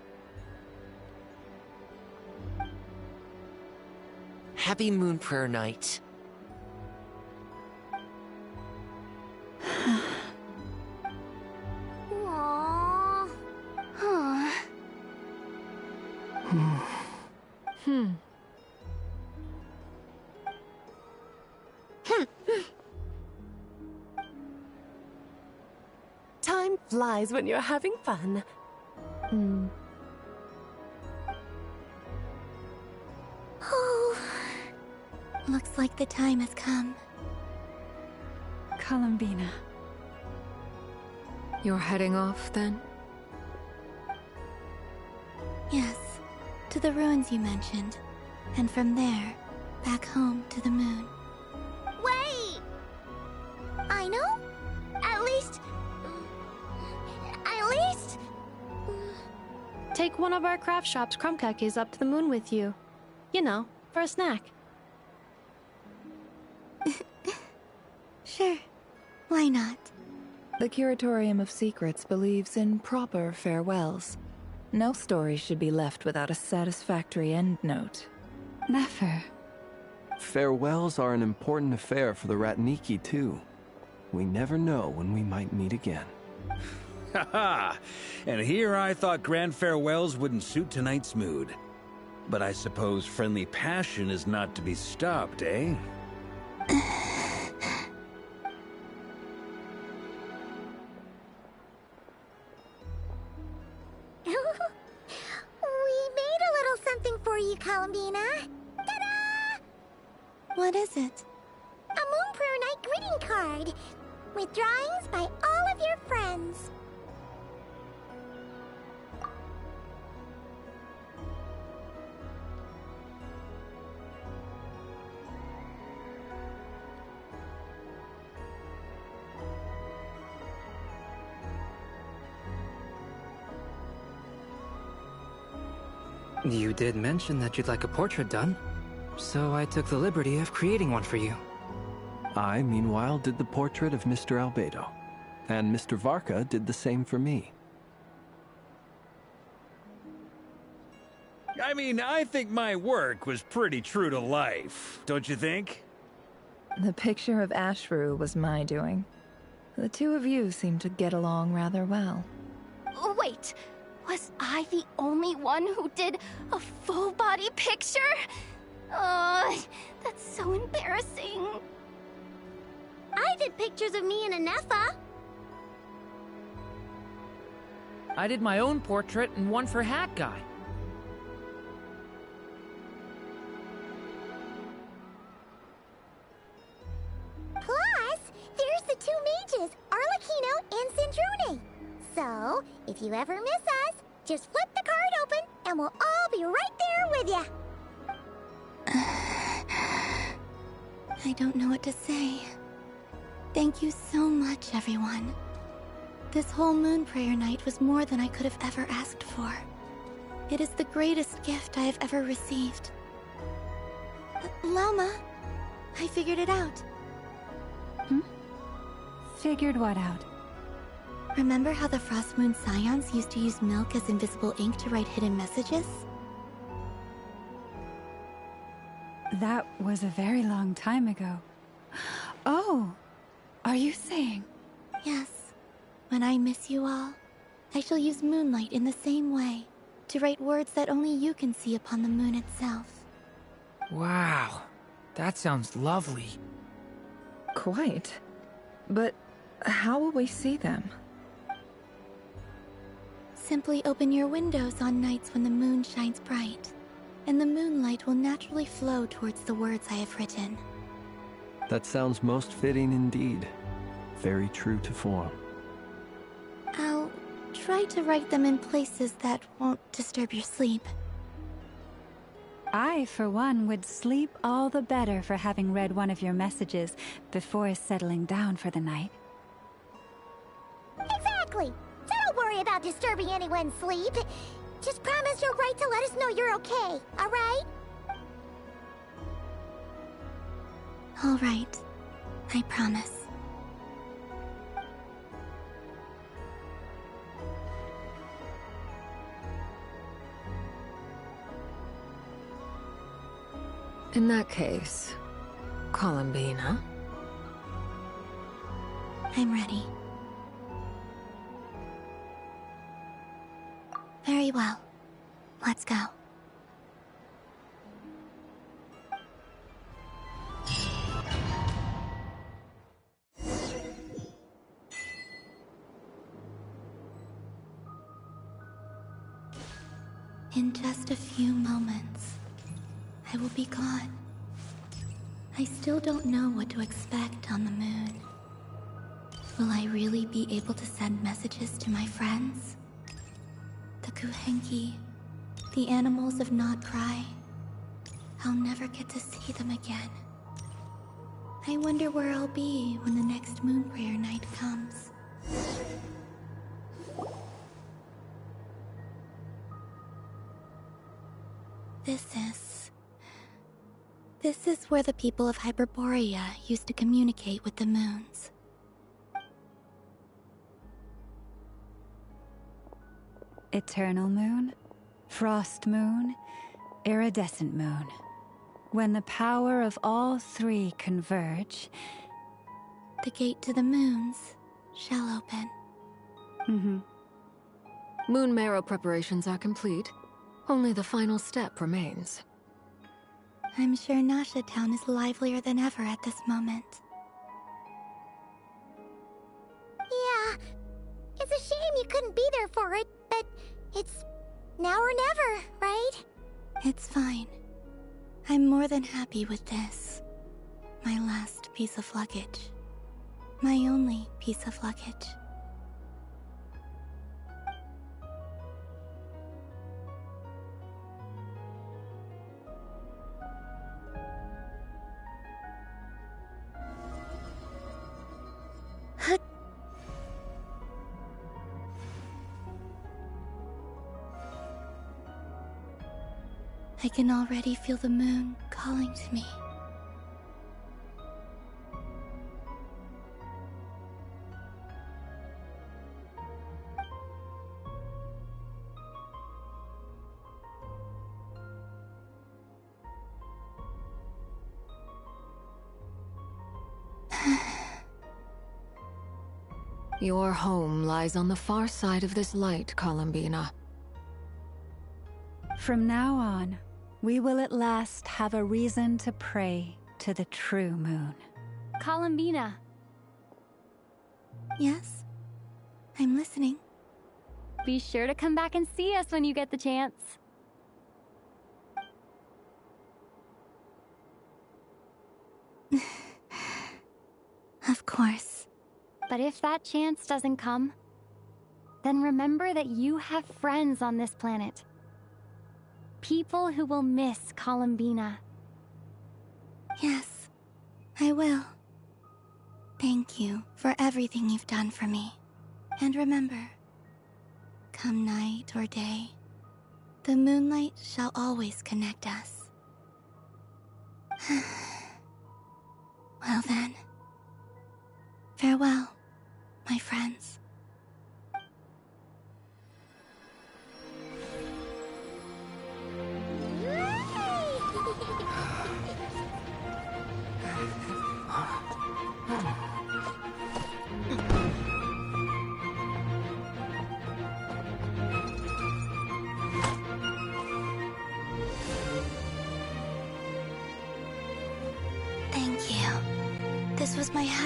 M: Happy Moon Prayer Night.
D: Aww.
H: Huh.
N: Time flies when you're having fun.
F: Oh, looks like the time has come.
C: Columbina. You're heading off, then?
F: Yes, to the ruins you mentioned. And from there, back home to the moon.
D: Wait! I know? At least...
E: Take one of our craft shop's crumb cookies up to the moon with you. You know, for a snack.
F: Sure, why not?
O: The Curatorium of Secrets believes in proper farewells. No story should be left without a satisfactory endnote.
C: Never.
P: Farewells are an important affair for the Ratniki, too. We never know when we might meet again.
Q: Haha! And here I thought grand farewells wouldn't suit tonight's mood. But I suppose friendly passion is not to be stopped, eh?
D: We made a little something for you, Columbina. Ta-da!
F: What is it?
D: A Moon Prayer Night greeting card with drawings by all of your friends.
A: You did mention that you'd like a portrait done, so I took the liberty of creating one for you.
P: I, meanwhile, did the portrait of Mr. Albedo, and Mr. Varka did the same for me.
Q: I mean, I think my work was pretty true to life, don't you think?
O: The picture of Ashru was my doing. The two of you seem to get along rather well.
H: Wait, was I the only one who did a full-body picture? That's so embarrassing.
D: I did pictures of me and Anefa.
B: I did my own portrait and one for Hat Guy.
D: Plus, there's the two mages, Arlecchino and Sandrone. So, if you ever miss us, just flip the card open and we'll all be right there with you.
F: I don't know what to say. Thank you so much, everyone. This whole moon prayer night was more than I could have ever asked for. It is the greatest gift I have ever received. Lama, I figured it out.
C: Figured what out?
F: Remember how the Frost Moon Scions used to use milk as invisible ink to write hidden messages?
C: That was a very long time ago. Oh, are you saying
F: Yes. When I miss you all, I shall use moonlight in the same way, to write words that only you can see upon the moon itself.
B: Wow, that sounds lovely.
O: Quite. But how will we see them?
F: Simply open your windows on nights when the moon shines bright, and the moonlight will naturally flow towards the words I have written.
P: That sounds most fitting indeed. Very true to form.
F: I'll try to write them in places that won't disturb your sleep.
R: I, for one, would sleep all the better for having read one of your messages before settling down for the night.
H: Exactly! So don't worry about disturbing anyone's sleep. Just promise you'll write to let us know you're okay, alright?
F: Alright. I promise.
C: In that case, Columbina?
F: I'm ready. Very well. Let's go. In just a few moments, I will be gone. I still don't know what to expect on the moon. Will I really be able to send messages to my friends? The Kuhenki, the animals of Nod Cry. I'll never get to see them again. I wonder where I'll be when the next moon prayer night comes. This is where the people of Hyperborea used to communicate with the moons.
R: Eternal moon, frost moon, iridescent moon. When the power of all three converge,
F: the gate to the moons shall open.
C: Moon marrow preparations are complete. Only the final step remains.
F: I'm sure Nasha Town is livelier than ever at this moment.
H: Yeah, it's a shame you couldn't be there for it, but it's now or never, right?
F: It's fine. I'm more than happy with this. My last piece of luggage. My only piece of luggage. I can already feel the moon calling to me.
C: Your home lies on the far side of this light, Columbina.
R: from now on, we will at last have a reason to pray to the true moon.
H: Columbina.
F: Yes? I'm listening.
H: Be sure to come back and see us when you get the chance.
F: Of course.
H: But if that chance doesn't come, then remember that you have friends on this planet. People who will miss Columbina.
F: Yes, I will. Thank you for everything you've done for me. And remember, come night or day, the moonlight shall always connect us. Well then, farewell, my friends.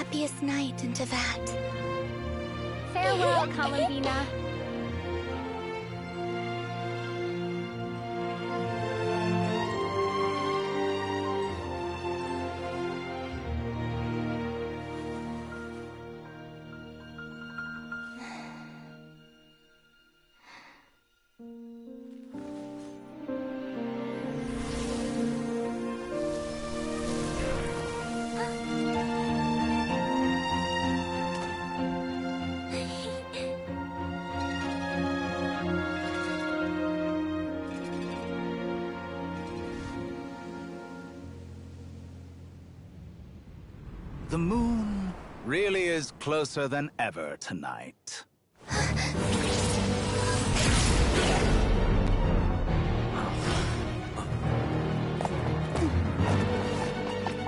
F: happiest night in Tevat.
H: Farewell, Columbina.
S: The moon really is closer than ever tonight.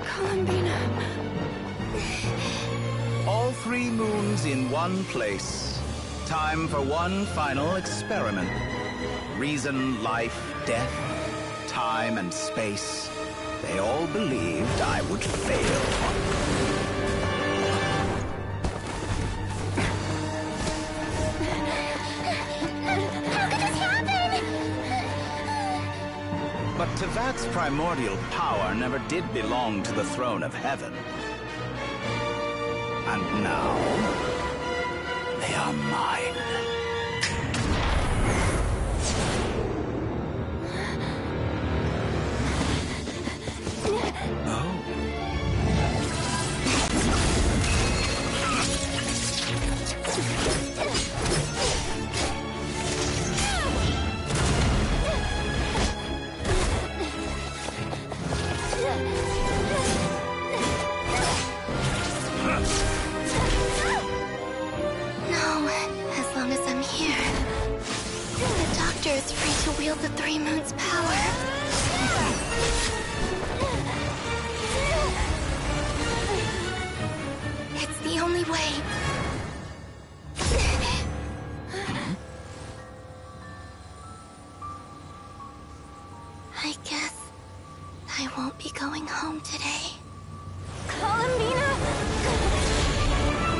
F: Columbina.
S: All 3 moons in one place. Time for one final experiment. Reason, life, death, time, and space. They all believed I would fail. But Tevat's primordial power never did belong to the throne of heaven. And now, they are mine.
F: Is free to wield the 3 moons' power. It's the only way. I guess I won't be going home today.
H: Columbina!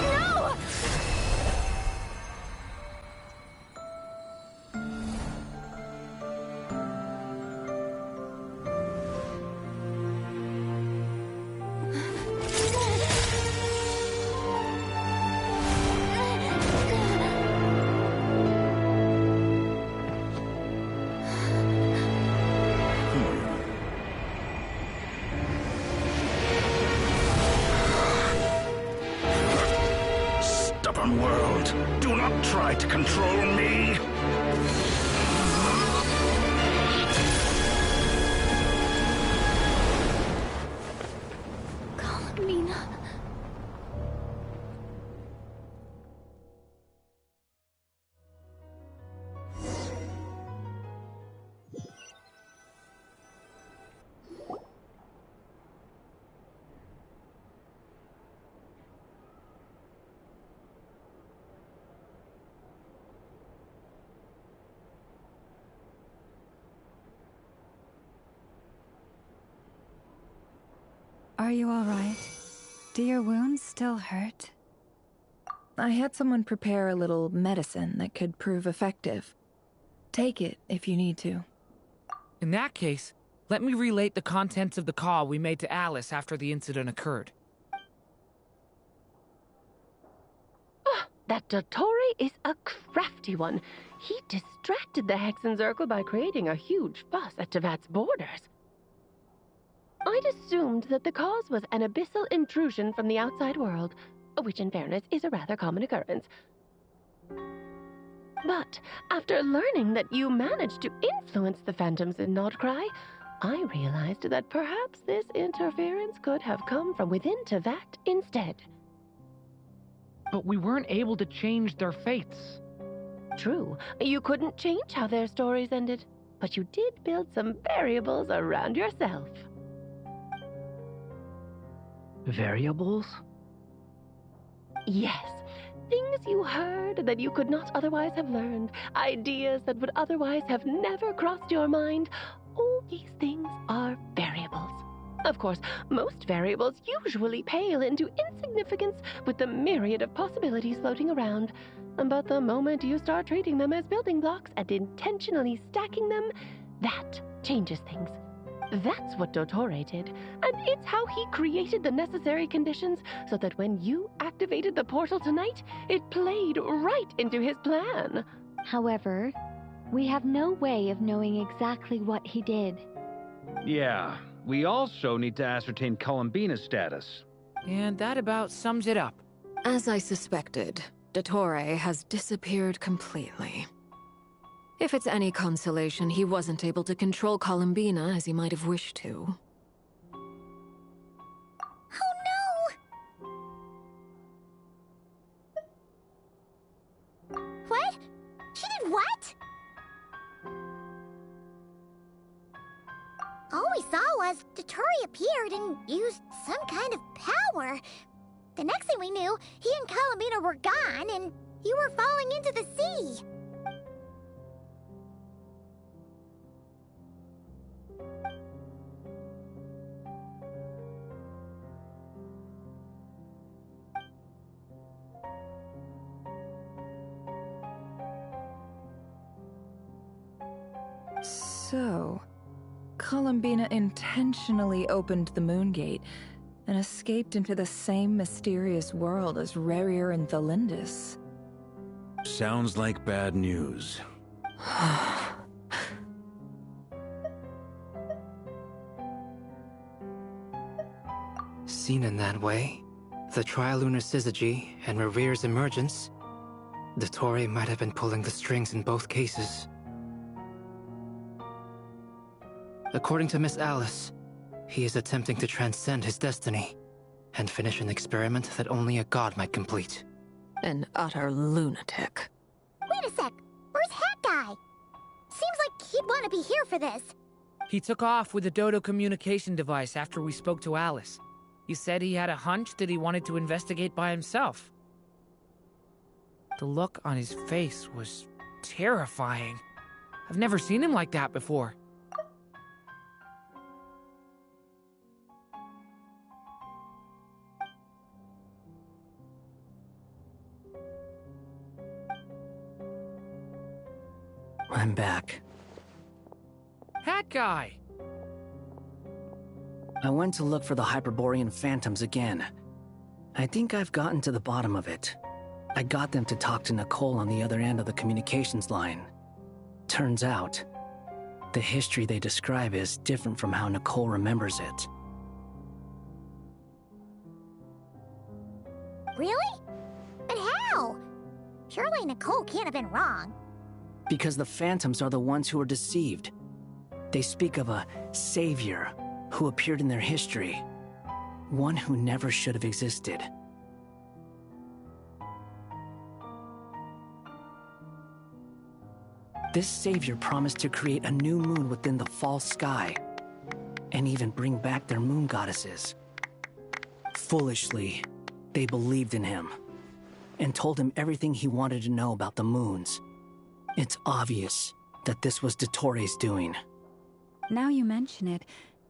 H: No!
S: Stubborn world, do not try to control me!
H: Columbina.
R: Are you all right? Do your wounds still hurt?
O: I had someone prepare a little medicine that could prove effective. Take it if you need to.
B: In that case, let me relate the contents of the call we made to Alice after the incident occurred.
N: That Dottore is a crafty one. He distracted the Hexenzirkel by creating a huge fuss at Tevat's borders. I'd assumed that the cause was an abyssal intrusion from the outside world, which in fairness is a rather common occurrence. But after learning that you managed to influence the phantoms in Nordcry, I realized that perhaps this interference could have come from within Tevat instead.
B: But we weren't able to change their fates.
N: True, you couldn't change how their stories ended, but you did build some variables around yourself.
B: Variables?
N: Yes. Things you heard that you could not otherwise have learned. Ideas that would otherwise have never crossed your mind. All these things are variables. Of course, most variables usually pale into insignificance with the myriad of possibilities floating around. But the moment you start treating them as building blocks and intentionally stacking them, that changes things. That's what Dottore did, and it's how he created the necessary conditions so that when you activated the portal tonight, it played right into his plan.
T: However, we have no way of knowing exactly what he did.
Q: Yeah, we also need to ascertain Columbina's status.
B: And that about sums it up.
C: As I suspected, Dottore has disappeared completely. If it's any consolation, he wasn't able to control Columbina as he might have wished to.
D: Oh no! What? She did what? All we saw was Dottore appeared and used some kind of power. The next thing we knew, he and Columbina were gone and you were falling into the sea.
O: So, Columbina intentionally opened the Moon Gate and escaped into the same mysterious world as Rarier and Thalindis.
Q: Sounds like bad news.
U: Seen in that way, the trilunar syzygy and Rarier's emergence, Dottore might have been pulling the strings in both cases. According to Miss Alice, he is attempting to transcend his destiny and finish an experiment that only a god might complete.
C: An utter lunatic.
D: Wait a sec, where's Hat Guy? Seems like he'd want to be here for this.
B: He took off with the Dodo communication device after we spoke to Alice. He said he had a hunch that he wanted to investigate by himself. The look on his face was terrifying. I've never seen him like that before.
A: I'm back.
B: Hat Guy!
A: I went to look for the Hyperborean phantoms again. I think I've gotten to the bottom of it. I got them to talk to Nicole on the other end of the communications line. Turns out, the history they describe is different from how Nicole remembers it.
D: Really? But how? Surely Nicole can't have been wrong.
A: Because the phantoms are the ones who are deceived. They speak of a savior who appeared in their history. One who never should have existed. This savior promised to create a new moon within the false sky, and even bring back their moon goddesses. Foolishly, they believed in him, and told him everything he wanted to know about the moons. It's obvious that this was Dottore's doing.
R: Now you mention it,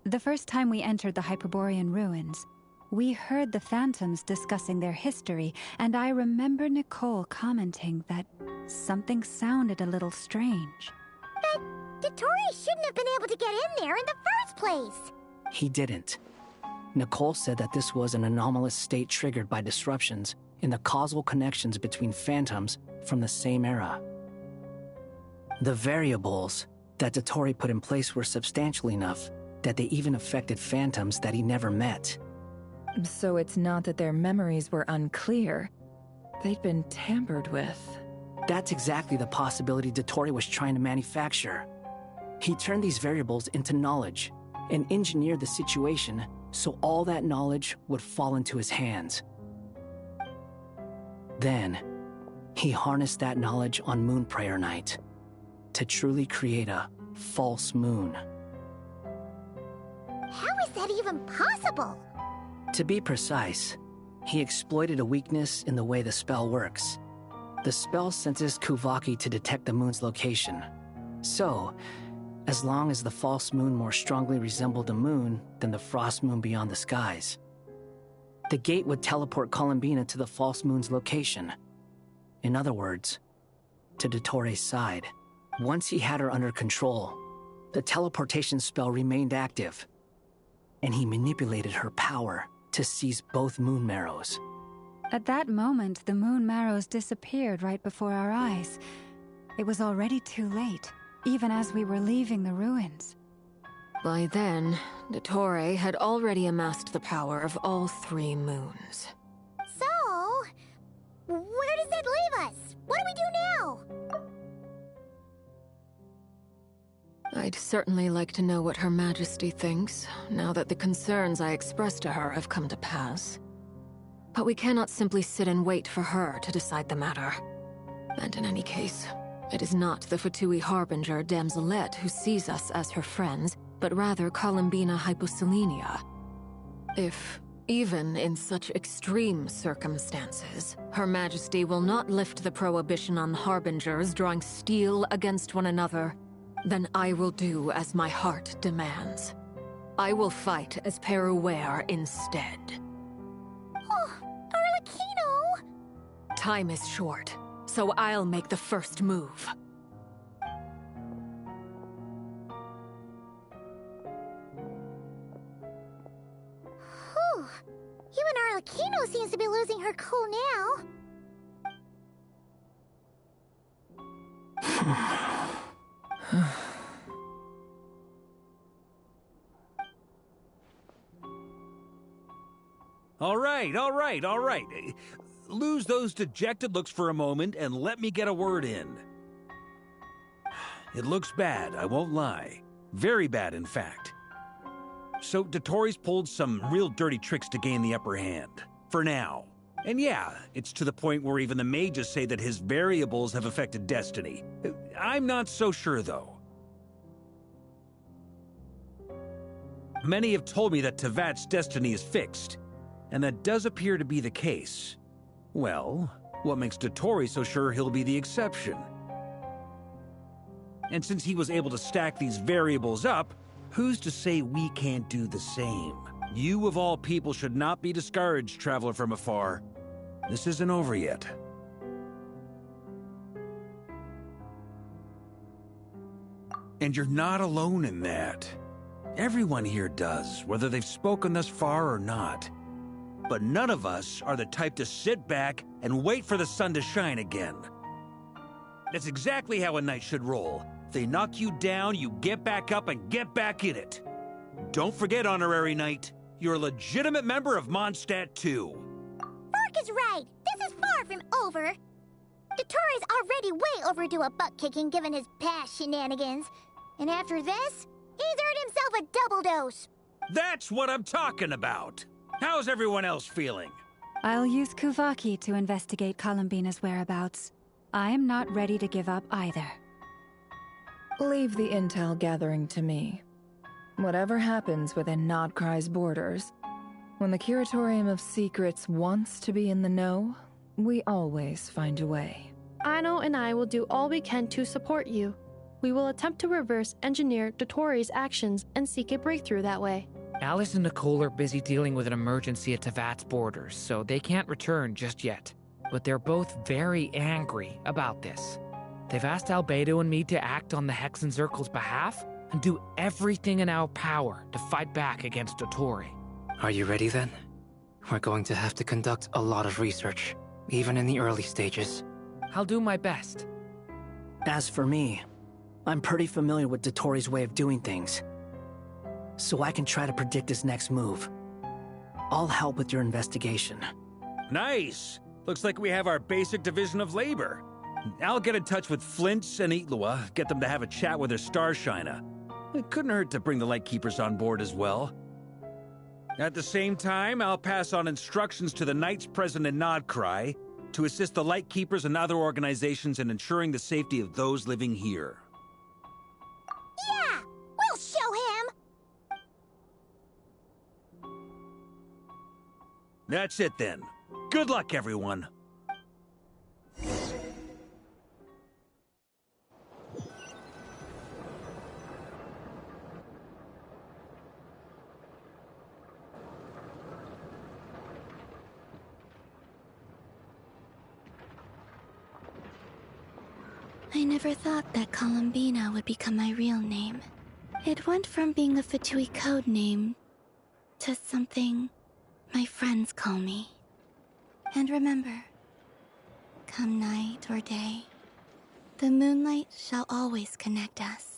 R: the first time we entered the Hyperborean ruins, we heard the phantoms discussing their history, and I remember Nicole commenting that something sounded a little strange.
D: But Dottore shouldn't have been able to get in there in the first place.
A: He didn't. Nicole said that this was an anomalous state triggered by disruptions in the causal connections between phantoms from the same era. The variables that Dottore put in place were substantial enough that they even affected phantoms that he never met.
O: So it's not that their memories were unclear. They'd been tampered with.
A: That's exactly the possibility Dottore was trying to manufacture. He turned these variables into knowledge and engineered the situation so all that knowledge would fall into his hands. Then, he harnessed that knowledge on Moon Prayer Night to truly create a false moon.
D: How is that even possible?
A: To be precise, he exploited a weakness in the way the spell works. The spell senses Kuvaki to detect the moon's location. So, as long as the false moon more strongly resembled a moon than the frost moon beyond the skies. The gate would teleport Columbina to the false moon's location. In other words, to Dottores' side. Once he had her under control, the teleportation spell remained active, and he manipulated her power to seize both moon marrows.
R: At that moment, the moon marrows disappeared right before our eyes. It was already too late, even as we were leaving the ruins.
C: By then, Dottore had already amassed the power of all 3 moons.
D: So, where does that leave us? What do we do now?
C: I'd certainly like to know what Her Majesty thinks, now that the concerns I expressed to her have come to pass. But we cannot simply sit and wait for her to decide the matter. And in any case, it is not the Fatui Harbinger Damselette who sees us as her friends, but rather Columbina Hyposelenia. If, even in such extreme circumstances, Her Majesty will not lift the prohibition on Harbingers drawing steel against one another, then I will do as my heart demands. I will fight as Peruware instead.
D: Oh, Arlecchino!
C: Time is short, so I'll make the first move.
D: Whew. Even Arlecchino seems to be losing her cool now.
Q: All right. Lose those dejected looks for a moment and let me get a word in. It looks bad, I won't lie. Very bad, in fact. So Dottores pulled some real dirty tricks to gain the upper hand. For now. And yeah, it's to the point where even the mages say that his variables have affected destiny. I'm not so sure, though. Many have told me that Tevat's destiny is fixed, and that does appear to be the case. Well, what makes Dottore so sure he'll be the exception? And since he was able to stack these variables up, who's to say we can't do the same? You of all people should not be discouraged, traveler from afar. This isn't over yet. And you're not alone in that. Everyone here does, whether they've spoken thus far or not. But none of us are the type to sit back and wait for the sun to shine again. That's exactly how a knight should roll. If they knock you down, you get back up and get back in it. Don't forget, Honorary Knight, you're a legitimate member of Mondstadt too.
D: Mark is right. This is far from over. Dottore's already way overdue a butt-kicking given his past shenanigans. And after this, he's earned himself a double dose.
Q: That's what I'm talking about. How's everyone else feeling?
R: I'll use Kuvaki to investigate Columbina's whereabouts. I am not ready to give up either.
O: Leave the intel gathering to me. Whatever happens within Nodcry's borders, when the Curatorium of Secrets wants to be in the know, we always find a way.
E: Aino and I will do all we can to support you. We will attempt to reverse engineer Dottore's actions and seek a breakthrough that way.
B: Alice and Nicole are busy dealing with an emergency at Tevat's borders, so they can't return just yet. But they're both very angry about this. They've asked Albedo and me to act on the Hexenzirkel's behalf and do everything in our power to fight back against Dottore.
U: Are you ready then? We're going to have to conduct a lot of research, even in the early stages.
B: I'll do my best.
A: As for me, I'm pretty familiar with Dottore's way of doing things, so I can try to predict his next move. I'll help with your investigation.
Q: Nice! Looks like we have our basic division of labor. I'll get in touch with Flint's and Itlua, get them to have a chat with their Starshiner. It couldn't hurt to bring the Lightkeepers on board as well. At the same time, I'll pass on instructions to the Knights present in Nodcry to assist the Lightkeepers and other organizations in ensuring the safety of those living here.
D: Yeah! We'll show him!
Q: That's it then. Good luck, everyone.
F: I never thought that Columbina would become my real name. It went from being a Fatui code name to something my friends call me. And remember, come night or day, the moonlight shall always connect us.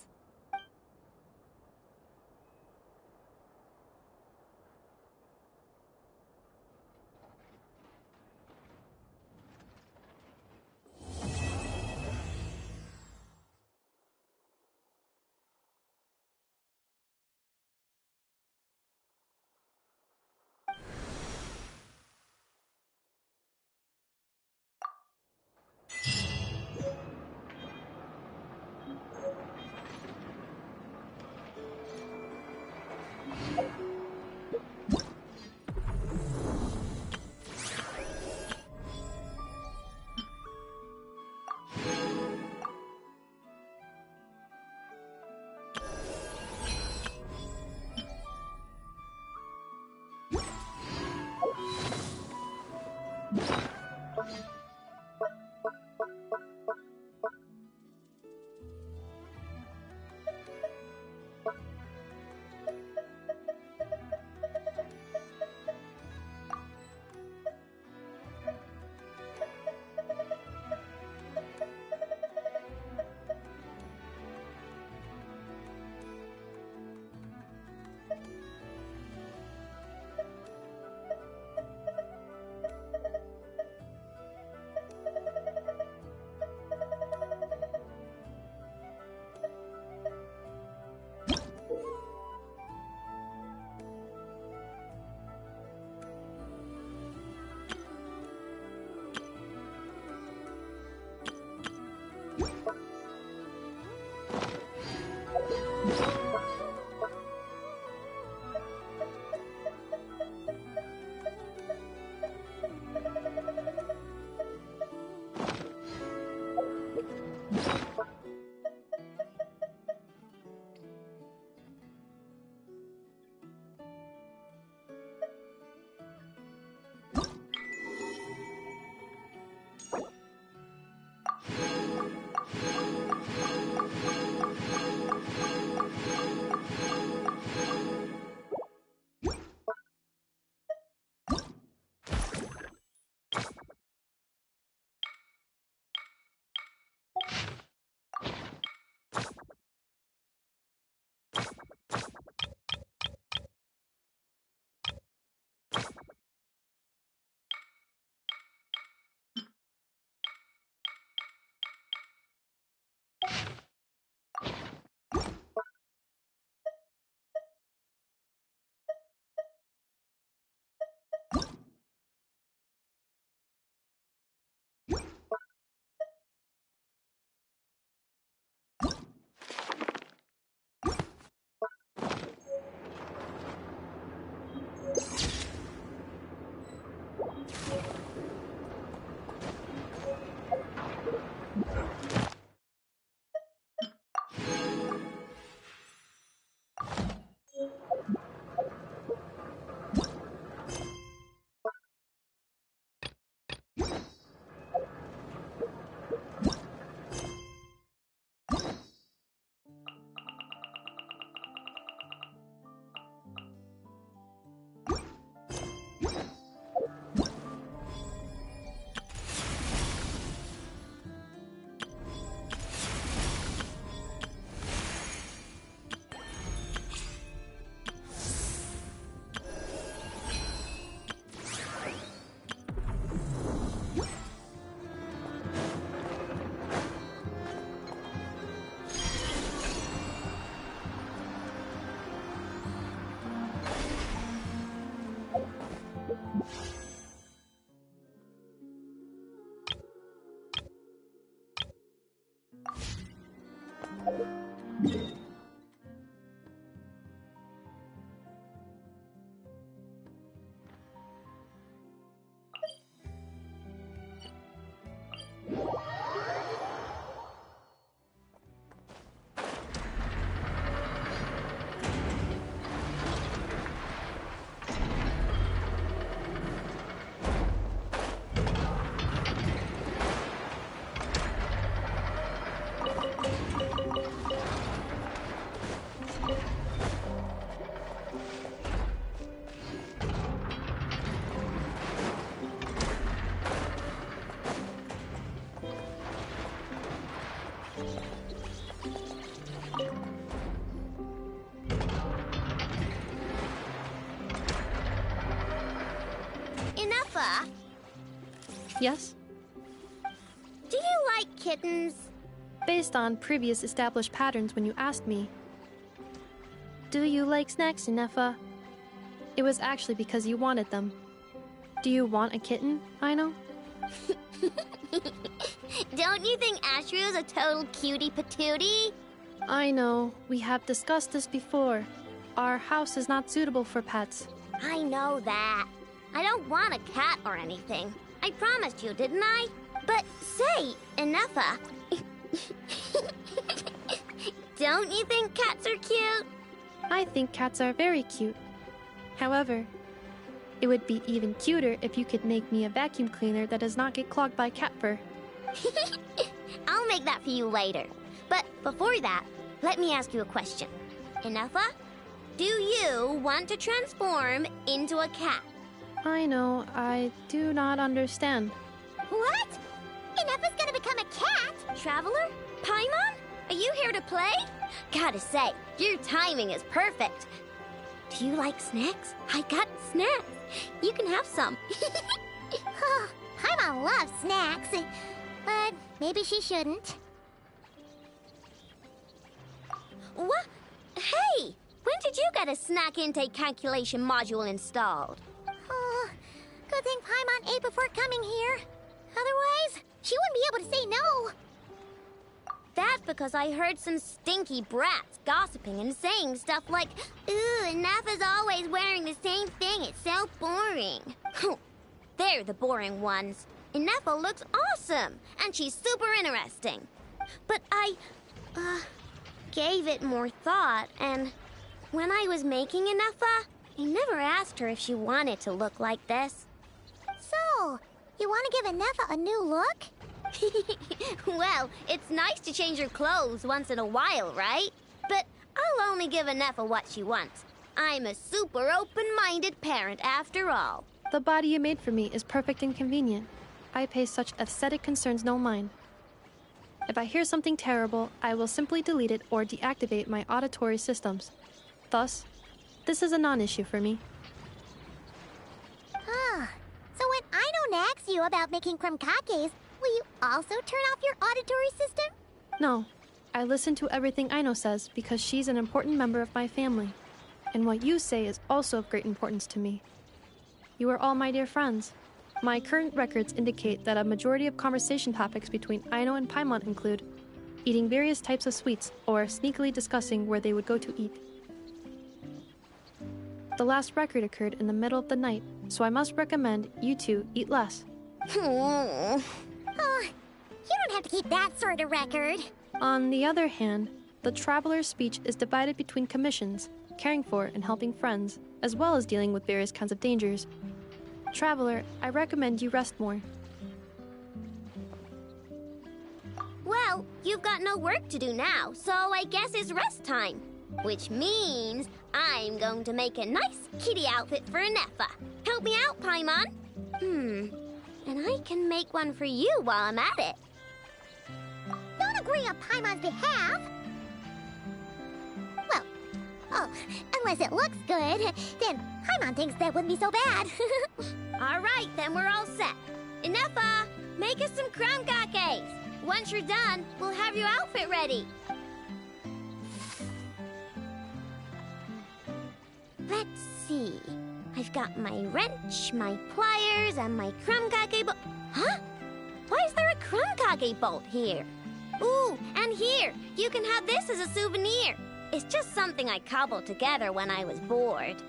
E: Yes?
D: Do you like kittens?
E: Based on previous established patterns when you asked me. Do you like snacks, Inefa? It was actually because you wanted them. Do you want a kitten, Aino?
D: Don't you think Ashru's a total cutie patootie?
E: I know. We have discussed this before. Our house is not suitable for pets.
D: I know that. I don't want a cat or anything. I promised you, didn't I? But say, Inefa, don't you think cats are cute?
E: I think cats are very cute. However, it would be even cuter if you could make me a vacuum cleaner that does not get clogged by cat fur.
D: I'll make that for you later. But before that, let me ask you a question. Inefa, do you want to transform into a cat?
E: I know, I do not understand.
D: What? Inefa's gonna become a cat? Traveler? Paimon? Are you here to play? Gotta say, your timing is perfect. Do you like snacks? I got snacks. You can have some.
H: Paimon loves snacks, but maybe she shouldn't.
D: What? Hey! When did you get a snack intake calculation module installed?
H: Oh, good thing Paimon ate before coming here. Otherwise, she wouldn't be able to say no.
D: That's because I heard some stinky brats gossiping and saying stuff like, "Ooh, Inefa's always wearing the same thing, it's so boring." They're the boring ones. Inefa looks awesome, and she's super interesting. But I, gave it more thought, and when I was making Inefa, I never asked her if she wanted to look like this.
H: So, you want to give Inefa a new look?
D: Well, it's nice to change her clothes once in a while, right? But I'll only give Inefa what she wants. I'm a super open-minded parent after all.
E: The body you made for me is perfect and convenient. I pay such aesthetic concerns no mind. If I hear something terrible, I will simply delete it or deactivate my auditory systems. Thus, this is a non-issue for me.
H: So when Aino nags you about making krumkakes, will you also turn off your auditory system?
E: No, I listen to everything Aino says because she's an important member of my family. And what you say is also of great importance to me. You are all my dear friends. My current records indicate that a majority of conversation topics between Aino and Paimon include eating various types of sweets or sneakily discussing where they would go to eat. The last record occurred in the middle of the night, so I must recommend you two eat less.
H: Oh, you don't have to keep that sort of record.
E: On the other hand, the traveler's speech is divided between commissions, caring for and helping friends, as well as dealing with various kinds of dangers. Traveler, I recommend you rest more.
D: Well, you've got no work to do now, so I guess it's rest time. Which means I'm going to make a nice kitty outfit for Inefa. Help me out, Paimon. And I can make one for you while I'm at it.
H: Don't agree on Paimon's behalf. Well, unless it looks good, then Paimon thinks that wouldn't be so bad.
D: All right, then we're all set. Inefa, make us some krumkakes. Once you're done, we'll have your outfit ready. Let's see. I've got my wrench, my pliers, and my krumkake bolt. Huh? Why is there a krumkake bolt here? Ooh, and here, you can have this as a souvenir. It's just something I cobbled together when I was bored.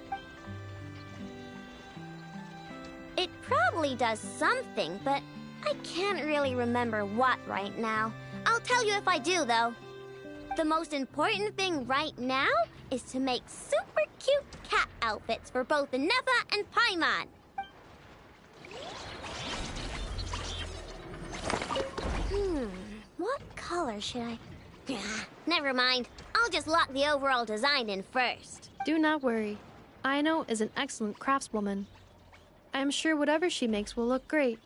D: It probably does something, but I can't really remember what right now. I'll tell you if I do, though. The most important thing right now is to make super cute cat outfits for both Inefa and Paimon. What color should I... Never mind. I'll just lock the overall design in first.
E: Do not worry. Aino is an excellent craftswoman. I am sure whatever she makes will look great.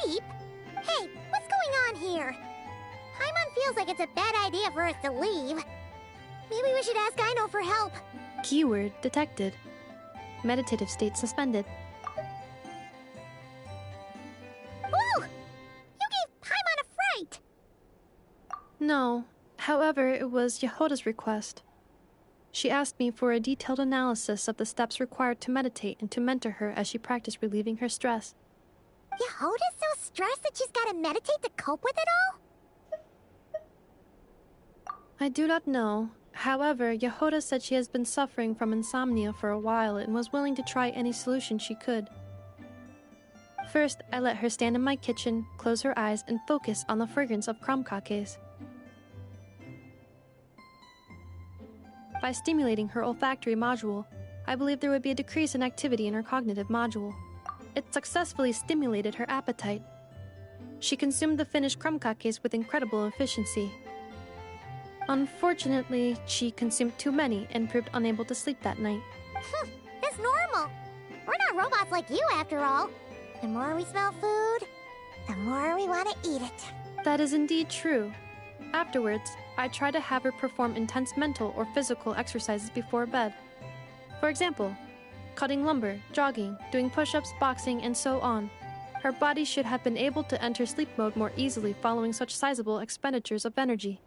D: sleep? Hey, what's going on here? Paimon feels like it's a bad idea for us to leave. Maybe we should ask Aino for help.
E: Keyword detected. Meditative state suspended.
D: Whoa! You gave Paimon a fright!
E: No. However, it was Yehoda's request. She asked me for a detailed analysis of the steps required to meditate and to mentor her as she practiced relieving her stress.
D: Yehoda's so stressed that she's gotta meditate to cope with it all?
E: I do not know. However, Yehoda said she has been suffering from insomnia for a while and was willing to try any solution she could. First, I let her stand in my kitchen, close her eyes, and focus on the fragrance of crumb cakes. By stimulating her olfactory module, I believe there would be a decrease in activity in her cognitive module. It successfully stimulated her appetite. She consumed the finished crumb cakes with incredible efficiency. Unfortunately, she consumed too many and proved unable to sleep that night.
D: It's normal. We're not robots like you, after all. The more we smell food, the more we want to eat it.
E: That is indeed true. Afterwards, I try to have her perform intense mental or physical exercises before bed. For example, cutting lumber, jogging, doing push-ups, boxing, and so on. Her body should have been able to enter sleep mode more easily following such sizable expenditures of energy.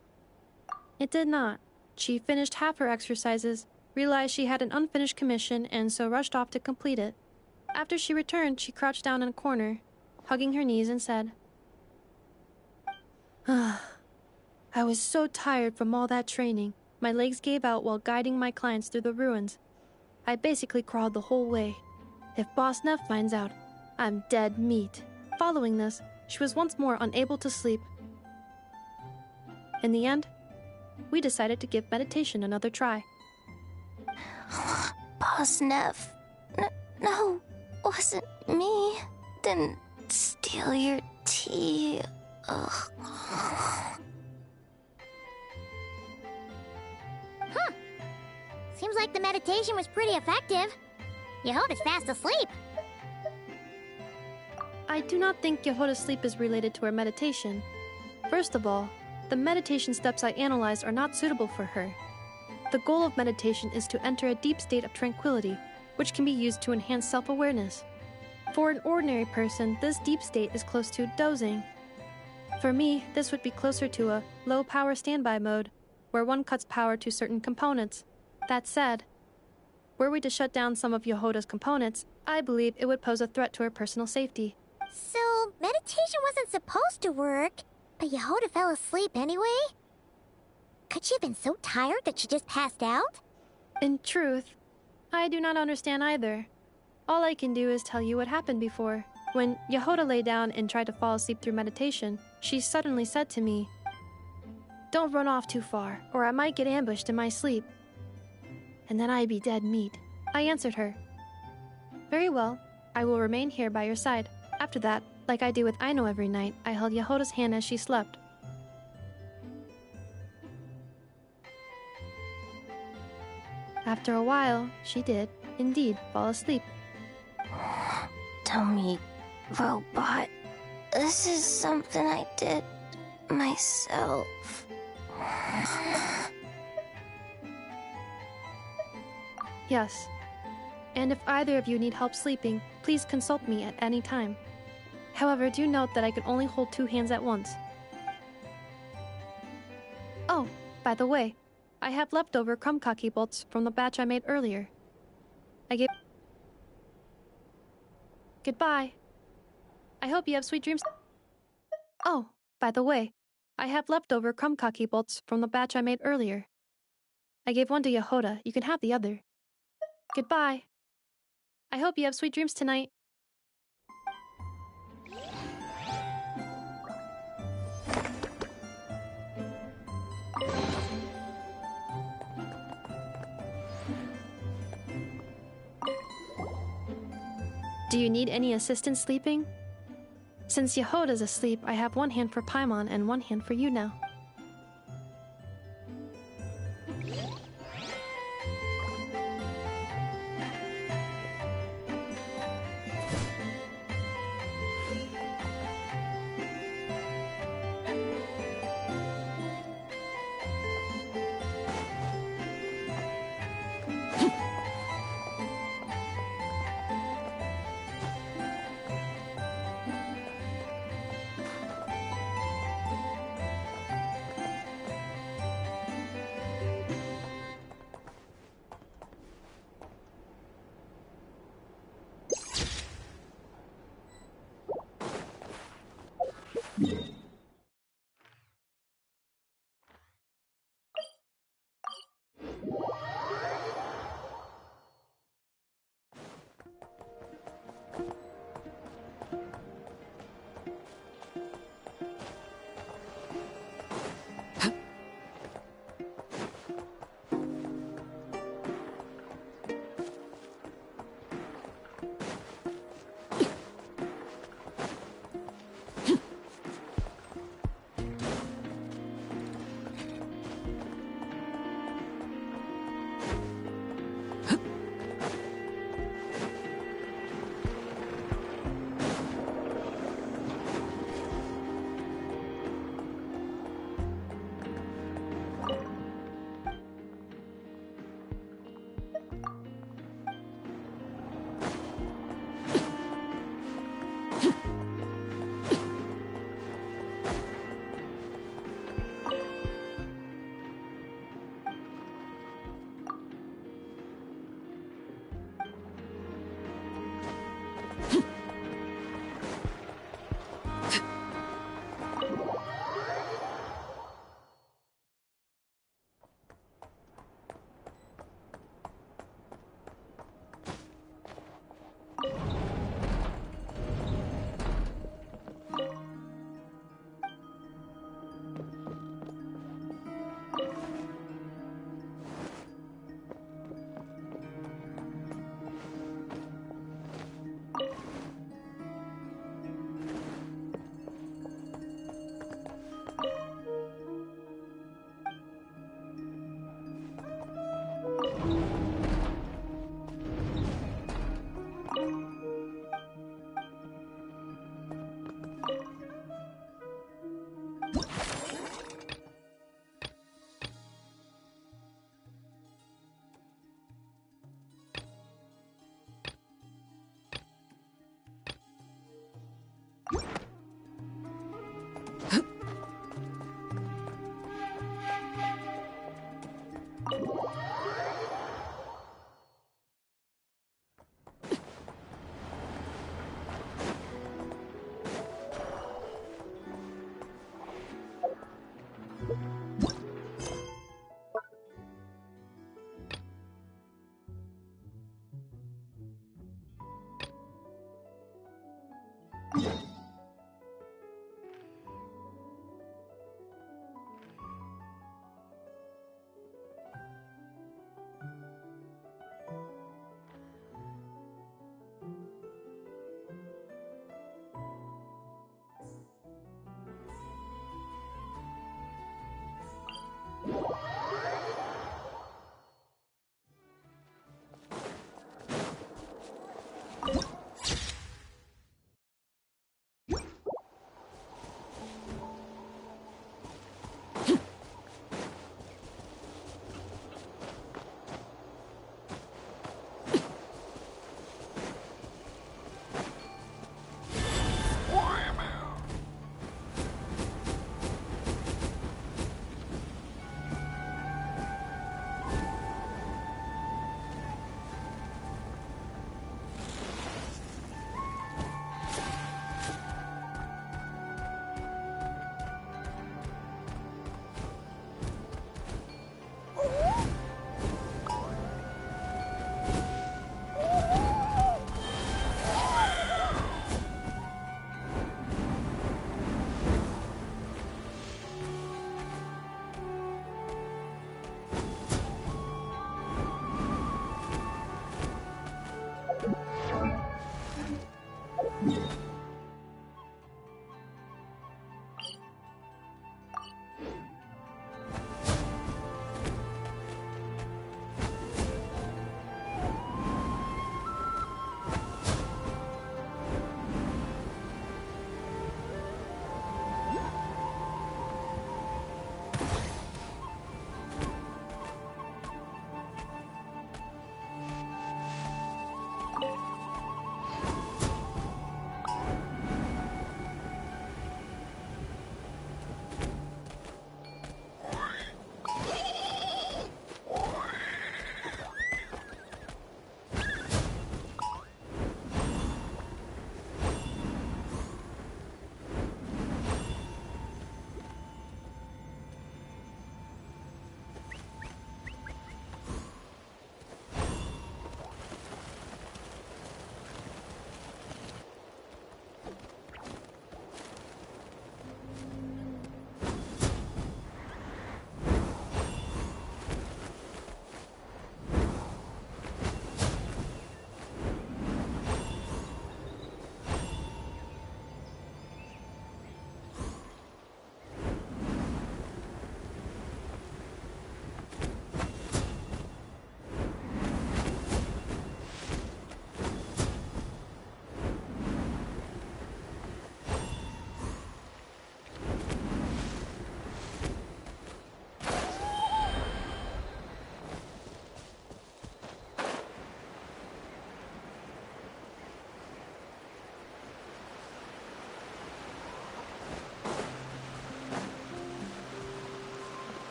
E: It did not. She finished half her exercises, realized she had an unfinished commission, and so rushed off to complete it. After she returned, she crouched down in a corner, hugging her knees, and said, I was so tired from all that training. My legs gave out while guiding my clients through the ruins. I basically crawled the whole way. If Boss Neff finds out, I'm dead meat. Following this, she was once more unable to sleep. In the end, we decided to give meditation another try.
H: Boss Neff. No, wasn't me. Didn't steal your tea. Ugh.
D: Seems like the meditation was pretty effective. Yehoda's fast asleep.
E: I do not think Yehoda's sleep is related to her meditation. First of all, the meditation steps I analyzed are not suitable for her. The goal of meditation is to enter a deep state of tranquility, which can be used to enhance self-awareness. For an ordinary person, this deep state is close to dozing. For me, this would be closer to a low-power standby mode, where one cuts power to certain components. That said, were we to shut down some of Yehoda's components, I believe it would pose a threat to her personal safety.
D: So, meditation wasn't supposed to work, but Yehoda fell asleep anyway? Could she have been so tired that she just passed out?
E: In truth, I do not understand either. All I can do is tell you what happened before. When Yehoda lay down and tried to fall asleep through meditation, she suddenly said to me, "Don't run off too far, or I might get ambushed in my sleep. And then I'd be dead meat." I answered her, "Very well, I will remain here by your side." After that, like I do with Aino every night, I held Yehoda's hand as she slept. After a while, she did, indeed, fall asleep.
H: Dummy robot. This is something I did myself.
E: Yes. And if either of you need help sleeping, please consult me at any time. However, do note that I can only hold 2 hands at once. Oh, by the way, I have leftover crumb kaki bolts from the batch I made earlier. I gave... Goodbye. I hope you have sweet dreams. Oh, by the way, I have leftover crumb kaki bolts from the batch I made earlier. I gave one to Yehoda. You can have the other. Goodbye. I hope you have sweet dreams tonight. Do you need any assistance sleeping? Since Yehoda's asleep, I have 1 hand for Paimon and 1 hand for you now.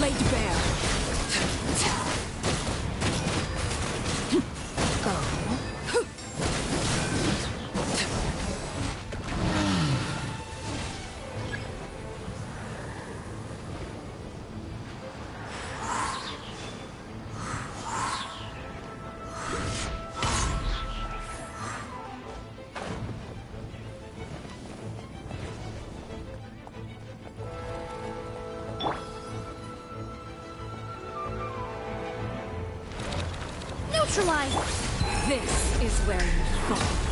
C: Laid bare.
H: Neutralize!
C: This is where you fall.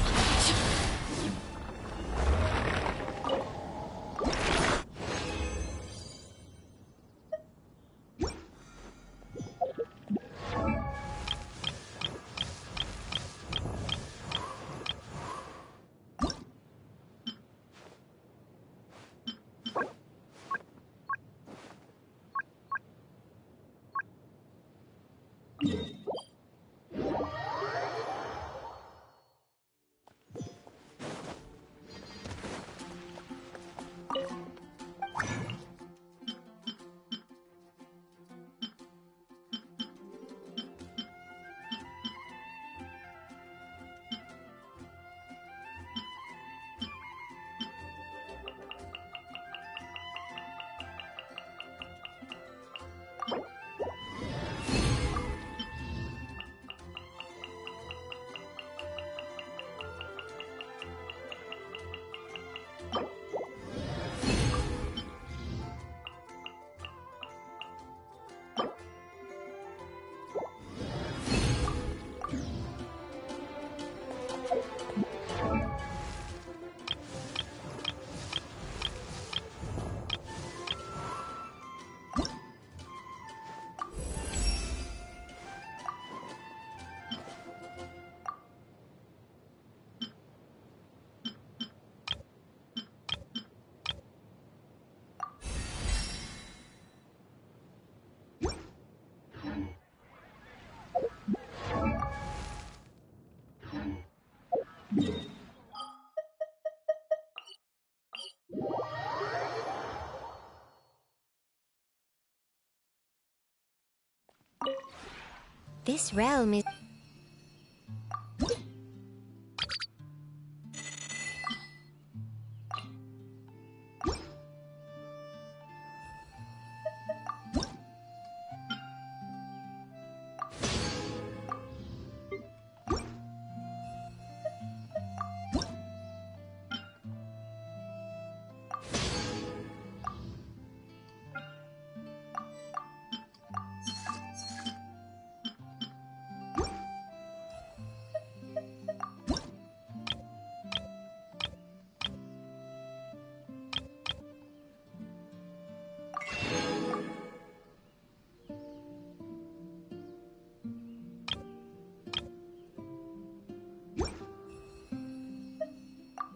I: This realm is...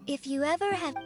F: If you ever have...